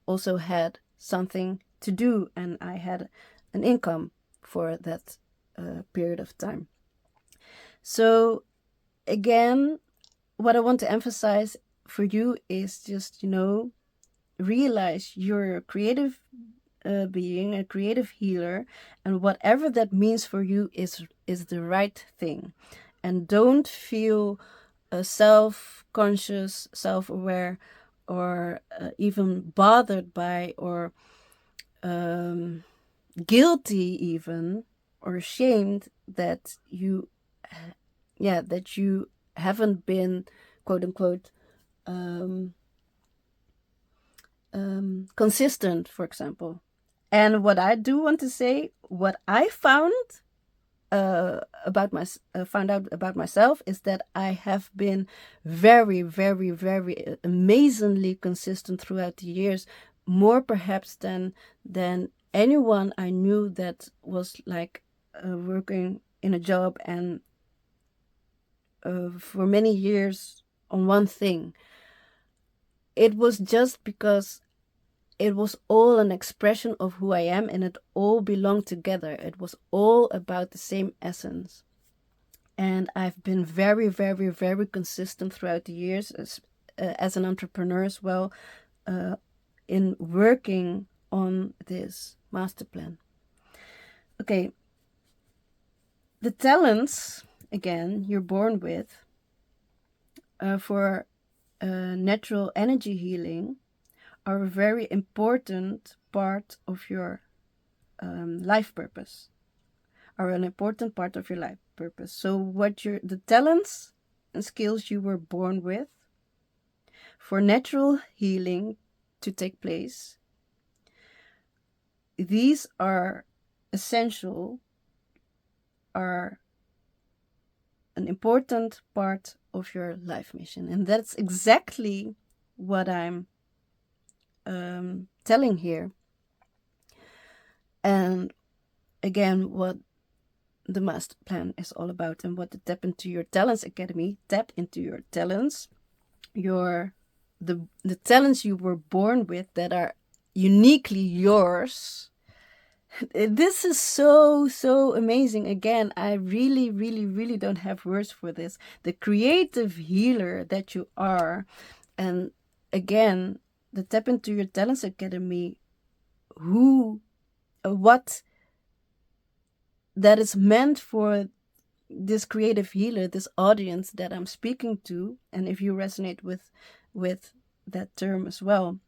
also had something to do, and I had an income for that period of time. So again, what I want to emphasize for you is just, realize you're a creative being, a creative healer, and whatever that means for you is the right thing. And don't feel self-conscious, self-aware, or even bothered by, or guilty even, or ashamed that you haven't been, quote unquote, consistent, for example. And what I do want to say, what I found out about myself, is that I have been very, very, very amazingly consistent throughout the years, more perhaps than anyone I knew that was like working in a job and for many years on one thing. It was just because it was all an expression of who I am, and it all belonged together. It was all about the same essence. And I've been very, very, very consistent throughout the years as an entrepreneur as well, in working on this master plan. Okay, the talents, again, you're born with for natural energy healing are a very important part of your life purpose. Are an important part of your life purpose. So the talents and skills you were born with for natural healing to take place, these are essential, are an important part of your life mission. And that's exactly what I'm telling here. And again, what the master plan is all about, and what the Tap Into Your Talents Academy, tap into your talents, the talents you were born with that are uniquely yours. This is so amazing. Again, I really, really, really don't have words for this. The creative healer that you are. And again, the Tap Into Your Talents Academy, what that is meant for this creative healer, this audience that I'm speaking to, and if you resonate with that term as well,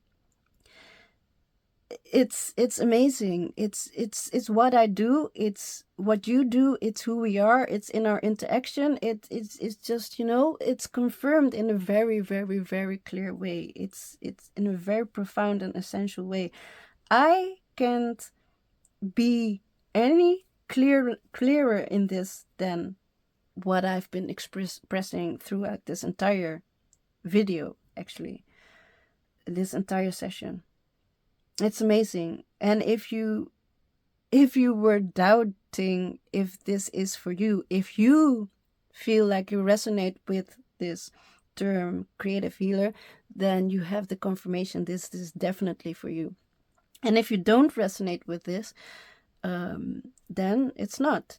it's amazing. It's what I do, it's what you do, it's who we are, it's in our interaction. It's just, it's confirmed in a very, very, very clear way. It's in a very profound and essential way. I can't be any clearer in this than what I've been expressing throughout this entire video, actually, this entire session. It's amazing. And if you were doubting if this is for you, if you feel like you resonate with this term creative healer, then you have the confirmation this is definitely for you. And if you don't resonate with this, then it's not.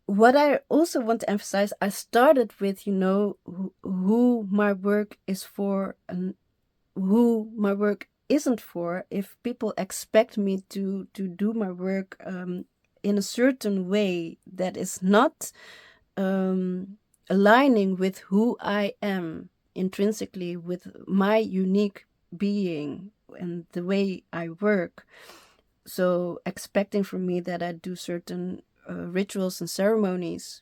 What I also want to emphasize, I started with, who my work is for and who my work isn't for. If people expect me to do my work in a certain way that is not aligning with who I am intrinsically, with my unique being and the way I work, so expecting from me that I do certain rituals and ceremonies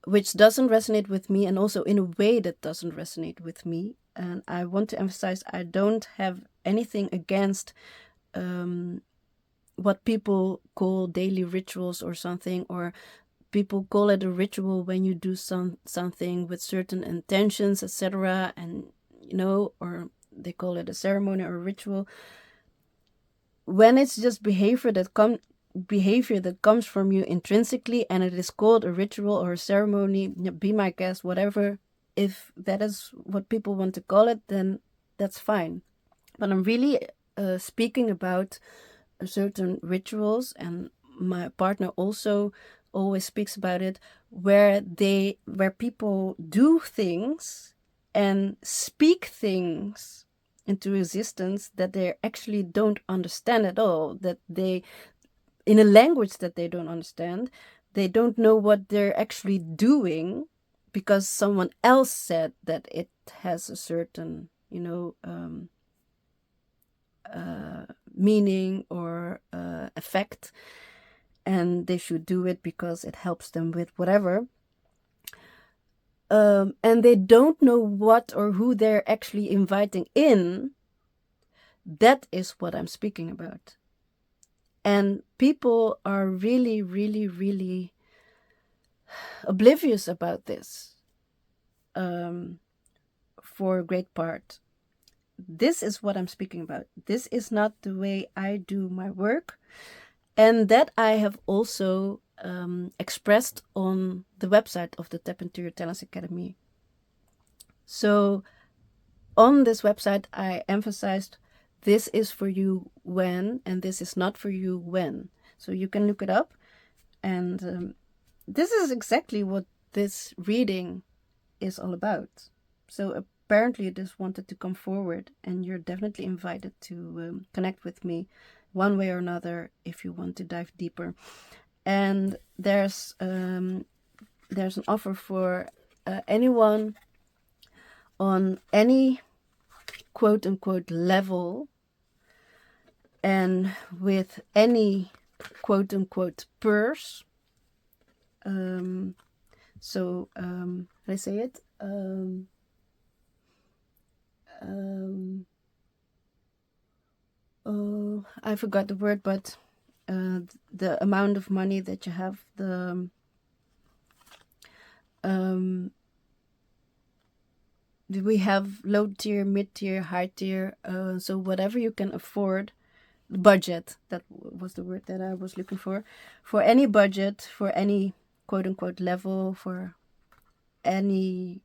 which doesn't resonate with me, and also in a way that doesn't resonate with me. And I want to emphasize, I don't have anything against what people call daily rituals or something, or people call it a ritual when you do something with certain intentions, etc. And, or they call it a ceremony or a ritual. When it's just behavior that comes from you intrinsically, and it is called a ritual or a ceremony, be my guest, whatever, if that is what people want to call it, then that's fine. But I'm really speaking about certain rituals, and my partner also always speaks about it, where people do things and speak things into existence that they actually don't understand at all, that they, in a language that they don't understand, they don't know what they're actually doing, because someone else said that it has a certain, meaning or effect, and they should do it because it helps them with whatever. And they don't know what or who they're actually inviting in. That is what I'm speaking about. And people are really, really, really oblivious about this, for a great part. This is what I'm speaking about. This is not the way I do my work. And that I have also expressed on the website of the Tap Into Your Talents Academy. So on this website, I emphasized this is for you when, and this is not for you when. So you can look it up. And this is exactly what this reading is all about. So apparently you just wanted to come forward, and you're definitely invited to connect with me one way or another if you want to dive deeper. And there's an offer for anyone on any quote-unquote level and with any quote-unquote purse. So how do I say it? Oh, I forgot the word, but the amount of money that you have, we have low tier, mid tier, high tier. So whatever you can afford, budget, that was the word that I was looking for any budget, for any quote unquote level, for any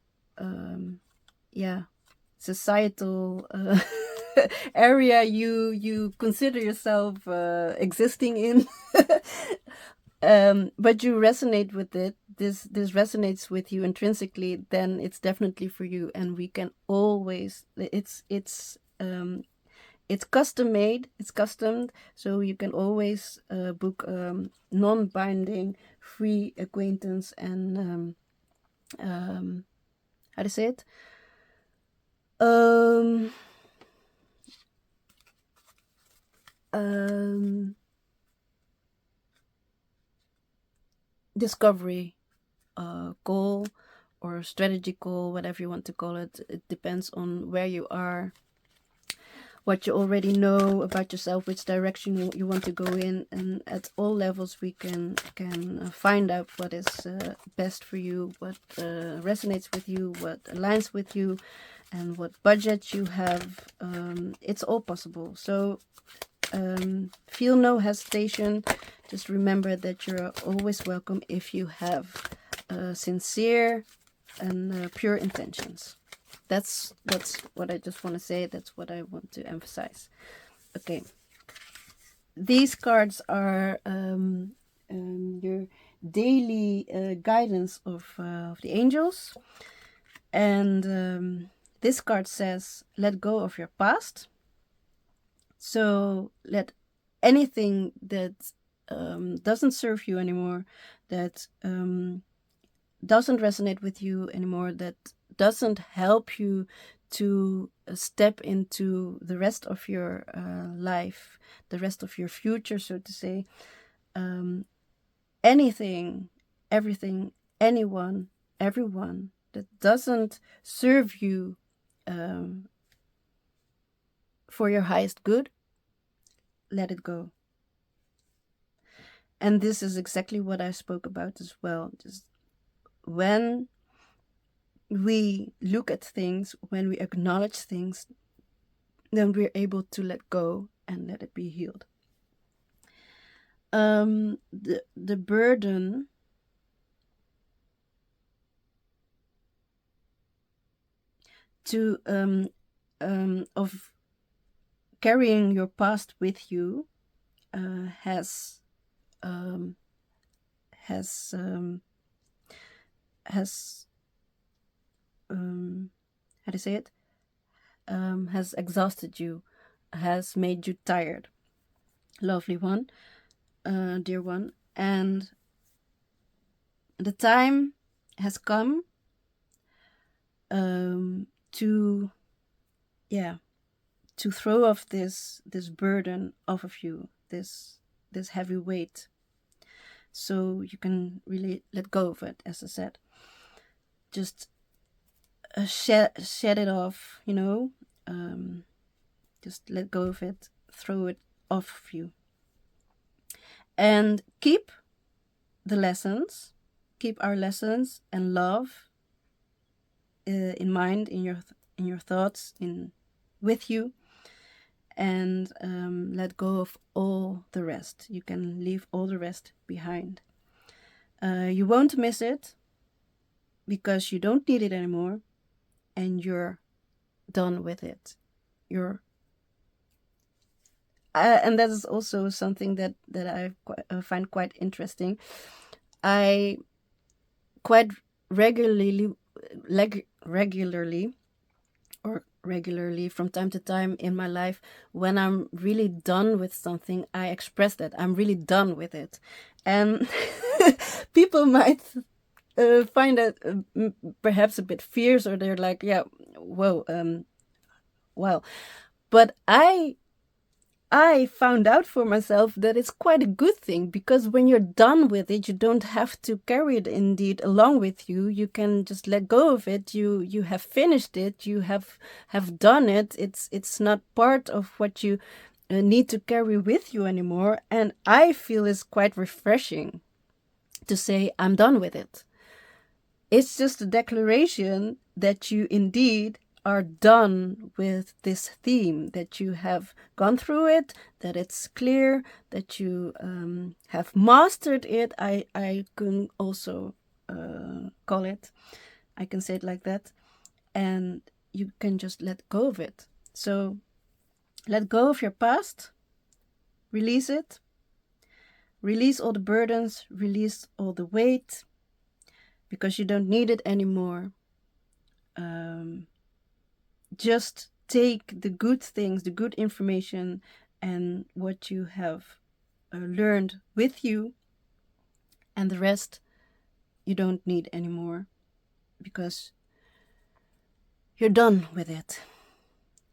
societal area you consider yourself existing in. But you resonate with it, this resonates with you intrinsically, then it's definitely for you. And we can always, it's custom made, it's customed, so you can always book non-binding free acquaintance and how to say it, discovery goal or strategy goal, whatever you want to call it. It depends on where you are, what you already know about yourself, which direction you want to go in, and at all levels we can find out what is best for you, what resonates with you, what aligns with you, and what budget you have. It's all possible. So feel no hesitation. Just remember that you're always welcome if you have sincere and pure intentions. That's what I just want to say. That's what I want to emphasize. Okay. These cards are your daily guidance of the angels. And this card says, let go of your past. So let anything that doesn't serve you anymore, that doesn't resonate with you anymore, that doesn't help you to step into the rest of your life, the rest of your future, so to say. Anything, everything, anyone, everyone that doesn't serve you for your highest good, let it go. And this is exactly what I spoke about as well. Just when we look at things, when we acknowledge things, then we're able to let go and let it be healed. The burden to of carrying your past with you has how to say it, has exhausted you, has made you tired, lovely one, dear one. And the time has come to throw off this burden off of you, this heavy weight, so you can really let go of it. As I said, just shed it off, just let go of it, throw it off of you, and keep the lessons, keep our lessons and love in mind, in your thoughts, with you, and let go of all the rest. You can leave all the rest behind. You won't miss it because you don't need it anymore, and you're done with it. And that is also something that I find quite interesting. I quite regularly from time to time in my life, when I'm really done with something, I express that I'm really done with it. And people might find that perhaps a bit fierce, or they're like, yeah, whoa, well, but I found out for myself that it's quite a good thing, because when you're done with it, you don't have to carry it indeed along with you. You can just let go of it. You have finished it. You have done it. It's not part of what you need to carry with you anymore. And I feel it's quite refreshing to say, I'm done with it. It's just a declaration that you indeed are done with this theme, that you have gone through it, that it's clear, that you have mastered it. I can also call it, I can say it like that, and you can just let go of it. So let go of your past, release it, release all the burdens, release all the weight, because you don't need it anymore. Just take the good things, the good information, and what you have learned with you, and the rest you don't need anymore, because you're done with it.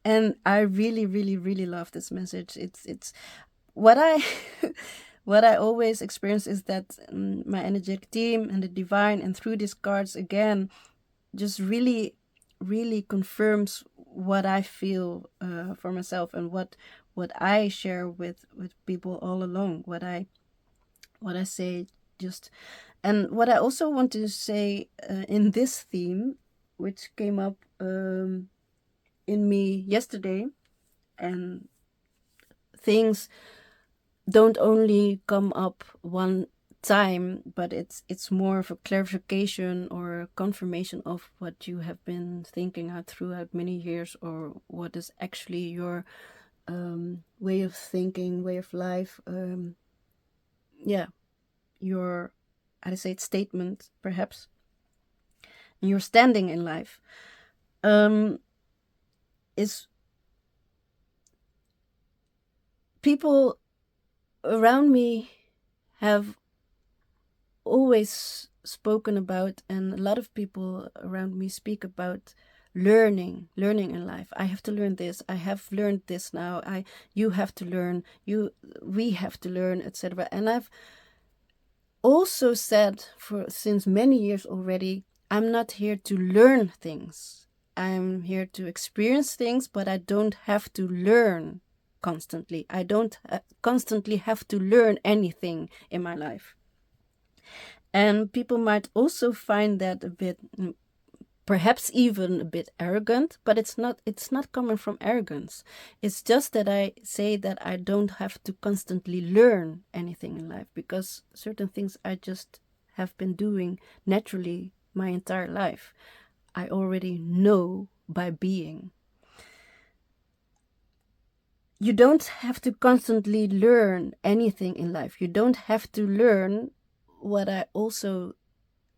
And I really, really, really love this message. what I what I always experience is that my energetic team and the divine, and through these cards again, just really, really confirms what I feel for myself, and what I share with people all along. What I say, just, and what I also want to say in this theme, which came up in me yesterday, and things don't only come up one time, but it's more of a clarification or a confirmation of what you have been thinking out throughout many years, or what is actually your way of thinking, way of life, yeah, your, how to say it, statement perhaps, and your standing in life, is people around me have always spoken about, and a lot of people around me speak about learning in life. I have to learn this, I have learned this now, you have to learn, we have to learn, etc. And I've also said for since many years already, I'm not here to learn things, I'm here to experience things, but I don't have to learn constantly. I don't constantly have to learn anything in my life. And people might also find that a bit, perhaps even a bit arrogant, but it's not coming from arrogance. It's just that I say that I don't have to constantly learn anything in life, because certain things I just have been doing naturally my entire life. I already know by being. You don't have to constantly learn anything in life. You don't have to learn what I also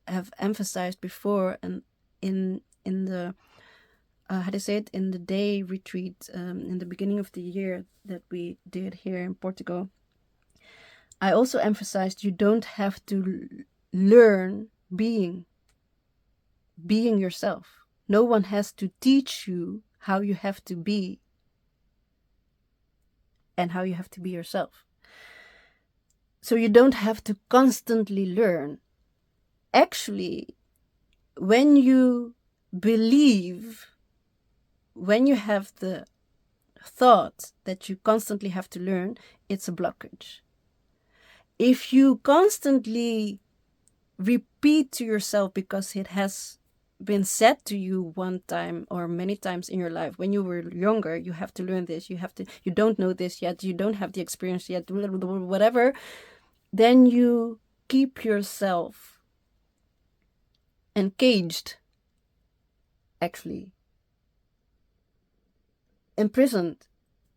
have emphasized before, and in the how to say it, in the day retreat in the beginning of the year that we did here in Portugal, I also emphasized you don't have to learn being yourself. No one has to teach you how you have to be and how you have to be yourself. So you don't have to constantly learn. Actually, when you believe, when you have the thought that you constantly have to learn, it's a blockage. If you constantly repeat to yourself, because it has been said to you one time or many times in your life, when you were younger, you have to learn this, you don't know this yet, you don't have the experience yet, whatever, then you keep yourself encaged, actually imprisoned.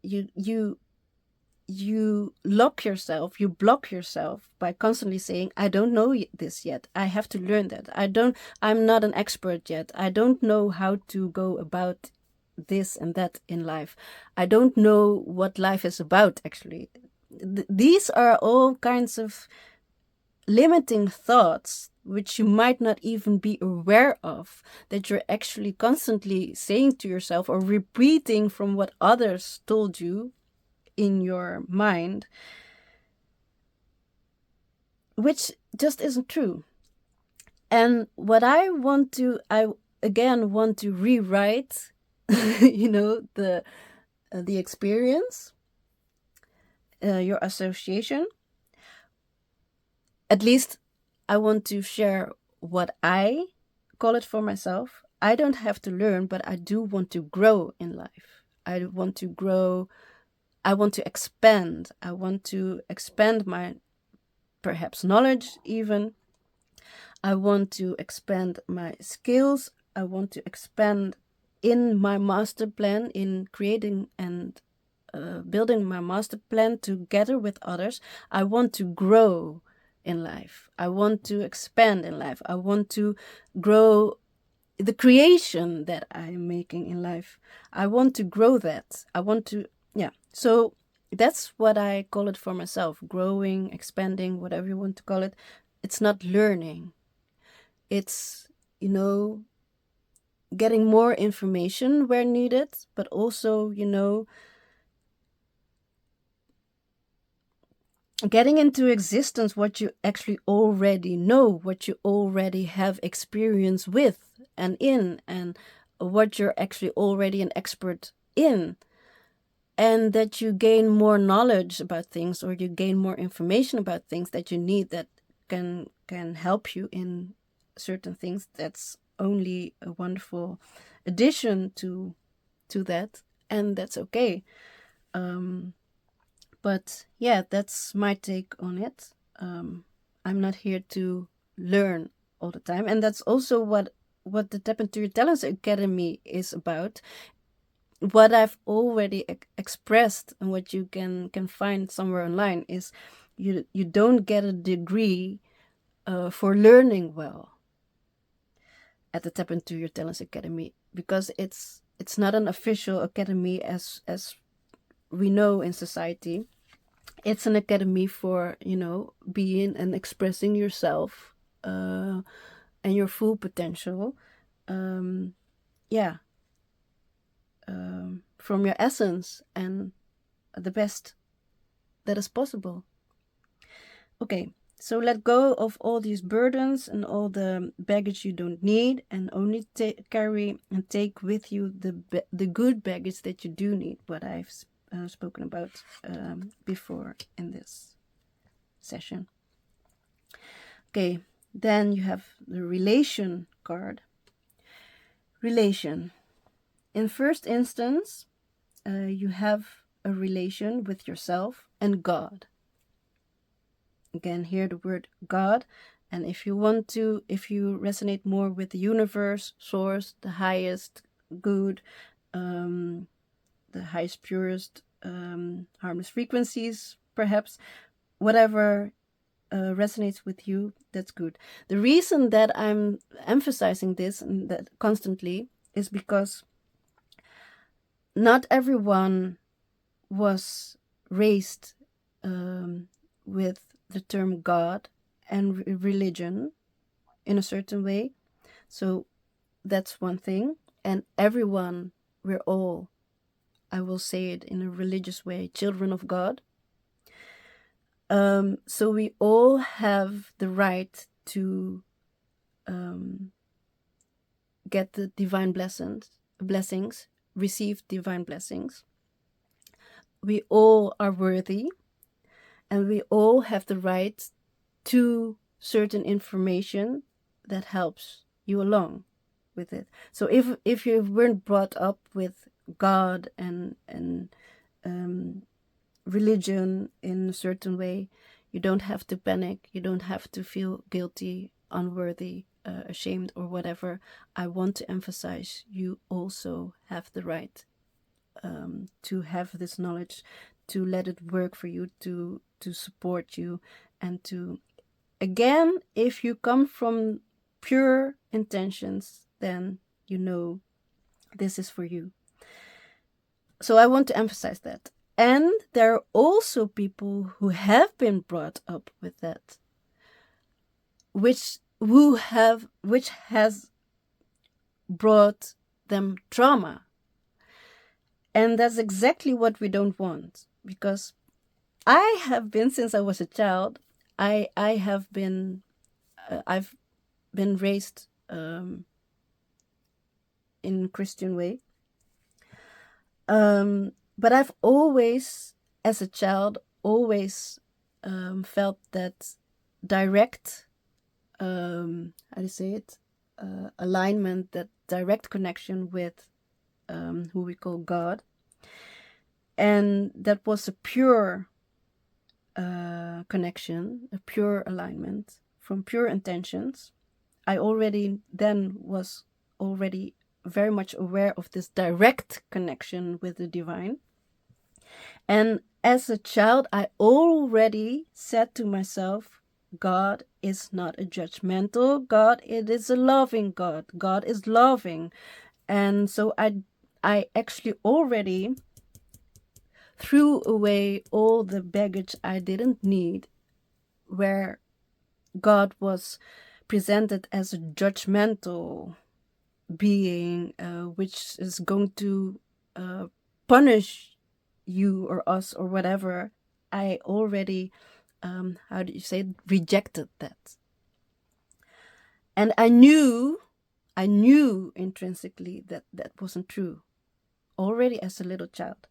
You lock yourself, you block yourself by constantly saying, I don't know this yet, I have to learn that, I'm not an expert yet, I don't know how to go about this and that in life, I don't know what life is about, actually. These are all kinds of limiting thoughts which you might not even be aware of, that you're actually constantly saying to yourself or repeating from what others told you in your mind, which just isn't true. And what I again want to rewrite, the experience, your association. At least I want to share what I call it for myself. I don't have to learn, but I do want to grow in life. I want to grow. I want to expand. I want to expand my perhaps knowledge even. I want to expand my skills. I want to expand in my master plan, in creating and building my master plan together with others. I want to grow in life. I want to expand in life. I want to grow the creation that I'm making in life. I want to grow that. I want to, yeah. So that's what I call it for myself: growing, expanding, whatever you want to call it. It's not learning. It's, getting more information where needed, but also, getting into existence what you actually already know, what you already have experience with and in, and what you're actually already an expert in, and that you gain more knowledge about things, or you gain more information about things that you need, that can help you in certain things. That's only a wonderful addition to that, and that's okay. But yeah, that's my take on it. I'm not here to learn all the time, and that's also what the Tap into Your Talents Academy is about. What I've already expressed, and what you can find somewhere online, is you don't get a degree for learning well at the Tap into Your Talents Academy, because it's not an official academy as we know in society. It's an academy for, being and expressing yourself, and your full potential. Um, yeah, from your essence, and the best that is possible. Okay, so let go of all these burdens and all the baggage you don't need, and only carry and take with you the good baggage that you do need, what I've spoken about before in this session. Okay, then you have the relation card. Relation. In first instance, you have a relation with yourself and God. Again, here the word God. And if you resonate more with the universe, source, the highest good, the highest, purest, harmless frequencies, perhaps, whatever resonates with you, that's good. The reason that I'm emphasizing this and that constantly is because not everyone was raised with the term God and religion in a certain way. So that's one thing. And everyone, we're all, I will say it in a religious way, children of God. So we all have the right to get the divine blessings, receive divine blessings. We all are worthy, and we all have the right to certain information that helps you along with it. So if you weren't brought up with God and religion in a certain way, you don't have to panic. You don't have to feel guilty, unworthy, ashamed, or whatever. I want to emphasize you also have the right to have this knowledge, to let it work for you, to support you, and to, again, if you come from pure intentions, then this is for you. So I want to emphasize that. And there are also people who have been brought up with that, which has brought them trauma. And that's exactly what we don't want, because I have been, since I was a child, I've been raised in Christian way. But I've always, as a child, felt that direct, how do you say it, alignment, that direct connection with who we call God. And that was a pure connection, a pure alignment from pure intentions. I already then was already very much aware of this direct connection with the divine. And as a child, I already said to myself, God is not a judgmental God, it is a loving God. God is loving. And so I actually already threw away all the baggage I didn't need, where God was presented as a judgmental being, which is going to punish you or us or whatever. I already how do you say it, rejected that. And I knew intrinsically that that wasn't true already as a little child.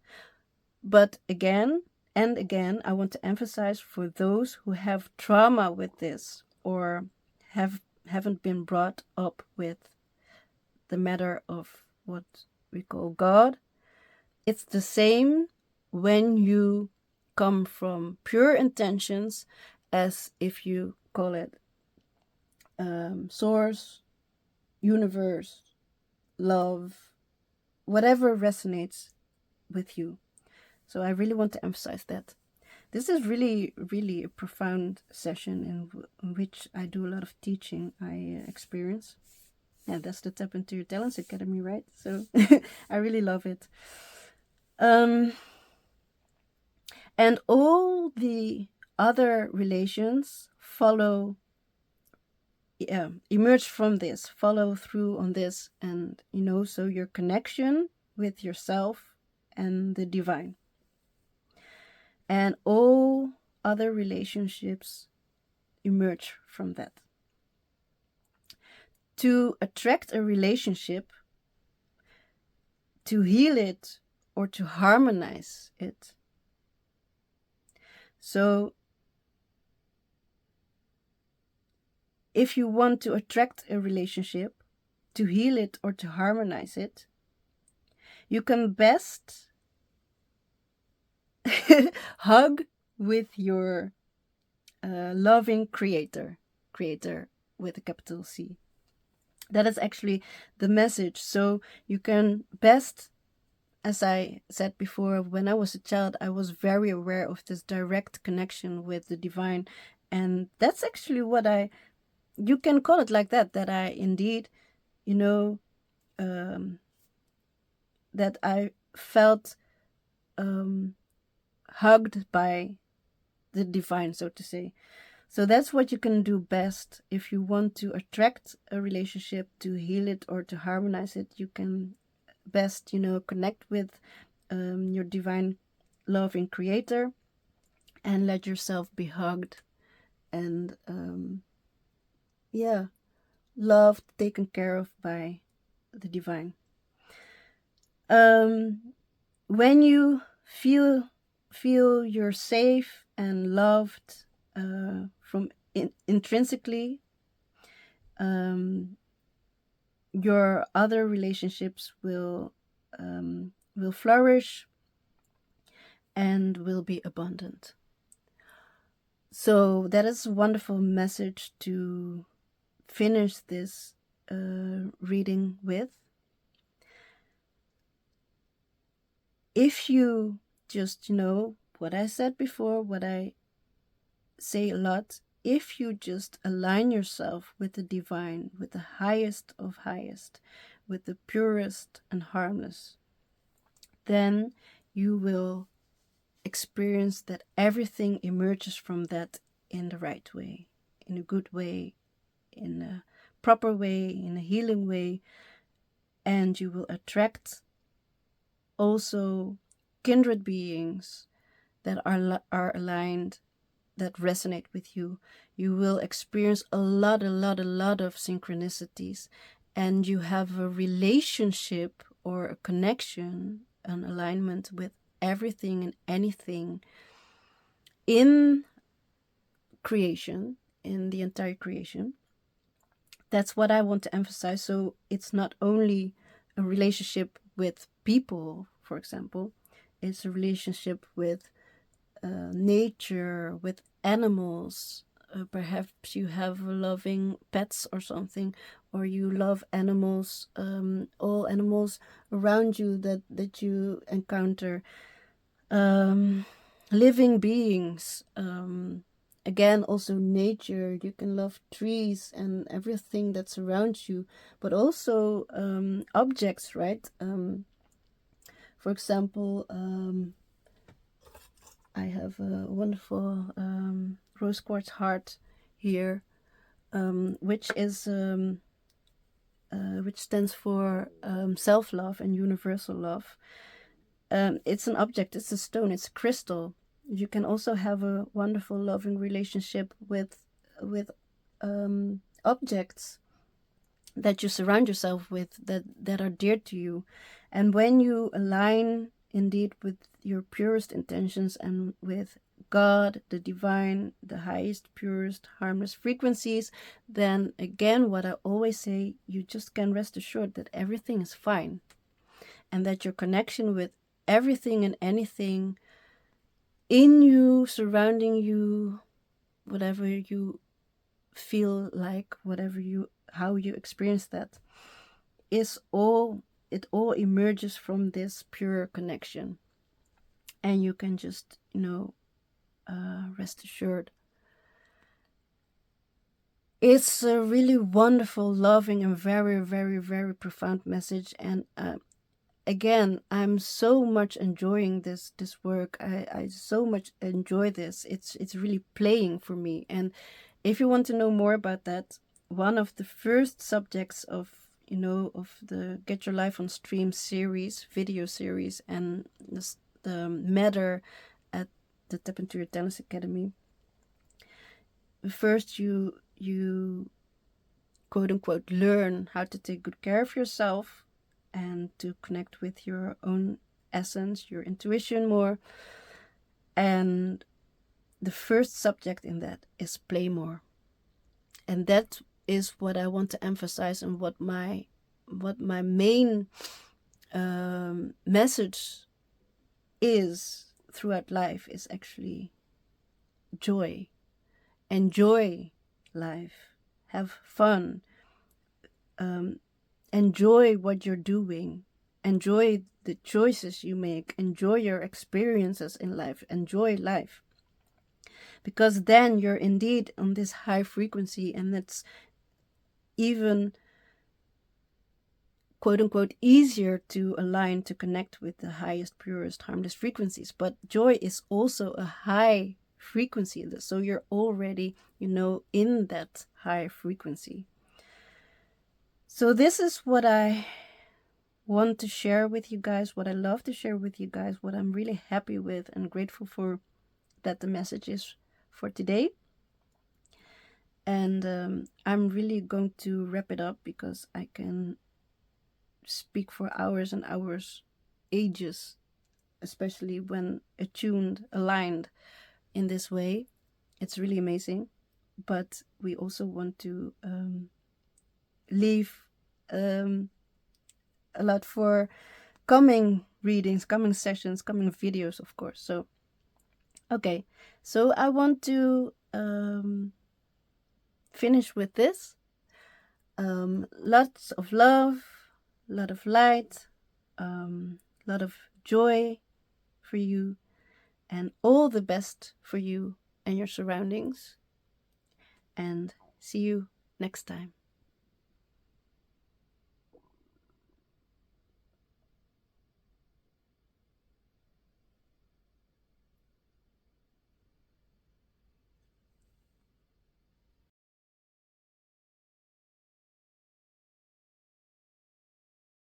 But again and again, I want to emphasize, for those who have trauma with this, or haven't been brought up with the matter of what we call God, it's the same when you come from pure intentions as if you call it source, universe, love, whatever resonates with you. So I really want to emphasize that. This is really, really a profound session in which I do a lot of teaching. I experience. Yeah, that's the Tap Into Your Talents Academy, right? So I really love it. And all the other relations follow, emerge from this, follow through on this, and so your connection with yourself and the divine, and all other relationships emerge from that. To attract a relationship, to heal it, or to harmonize it. So if you want to attract a relationship, to heal it, or to harmonize it, you can best hug with your loving creator with a capital C. That is actually the message. So you can best, as I said before, when I was a child, I was very aware of this direct connection with the divine. And that's actually what you can call it like that I indeed, that I felt hugged by the divine, so to say. So that's what you can do best if you want to attract a relationship, to heal it, or to harmonize it. You can best, connect with your divine loving creator and let yourself be hugged and loved, taken care of by the divine. When you feel you're safe and loved from intrinsically, your other relationships will flourish and will be abundant. So that is a wonderful message to finish this reading with. If you just, what I said before, what I say a lot, if you just align yourself with the divine, with the highest of highest, with the purest and harmless, then you will experience that everything emerges from that in the right way, in a good way, in a proper way, in a healing way, and you will attract also kindred beings that are aligned, that resonate with you. You will experience a lot of synchronicities, and you have a relationship or a connection, an alignment with everything and anything in creation, in the entire creation. That's what I want to emphasize. So it's not only a relationship with people, for example, it's a relationship with nature, with animals. Perhaps you have loving pets or something, or you love animals, all animals around you that you encounter, living beings. Again, also nature. You can love trees and everything that's around you, but also objects, right? For example, I have a wonderful rose quartz heart here, which stands for self-love and universal love. It's an object, it's a stone, it's a crystal, You can also have a wonderful, loving relationship with objects that you surround yourself with, that are dear to you. And when you align indeed with your purest intentions and with God, the divine, the highest, purest, harmless frequencies, then again, what I always say, you just can rest assured that everything is fine, and that your connection with everything and anything in you, surrounding you, whatever you feel like, whatever you, how you experience that, is all, it all emerges from this pure connection. And you can just, rest assured. It's a really wonderful, loving, and very, very, very profound message. And again, I'm so much enjoying this work. I so much enjoy this. It's really playing for me. And if you want to know more about that, one of the first subjects of of the Get Your Life on Stream series, video series, and the matter at the Tap Into Your Talents Academy. First, you quote unquote learn how to take good care of yourself and to connect with your own essence, your intuition more. And the first subject in that is play more. And that is what I want to emphasize, and what my main message is throughout life is actually joy. Enjoy life. Have fun. Enjoy what you're doing. Enjoy the choices you make. Enjoy your experiences in life. Enjoy life. Because then you're indeed on this high frequency, and that's even quote unquote easier to align, to connect with the highest, purest, harmless frequencies. But joy is also a high frequency, so you're already in that high frequency. So this is what I want to share with you guys, what I love to share with you guys, what I'm really happy with and grateful for, that the message is for today. And I'm really going to wrap it up, because I can speak for hours and hours, ages, especially when attuned, aligned in this way. It's really amazing. But we also want to leave a lot for coming readings, coming sessions, coming videos, of course. So, okay. So I want to finish with this. Lots of love, lot of light, lot of joy for you, and all the best for you and your surroundings. And see you next time.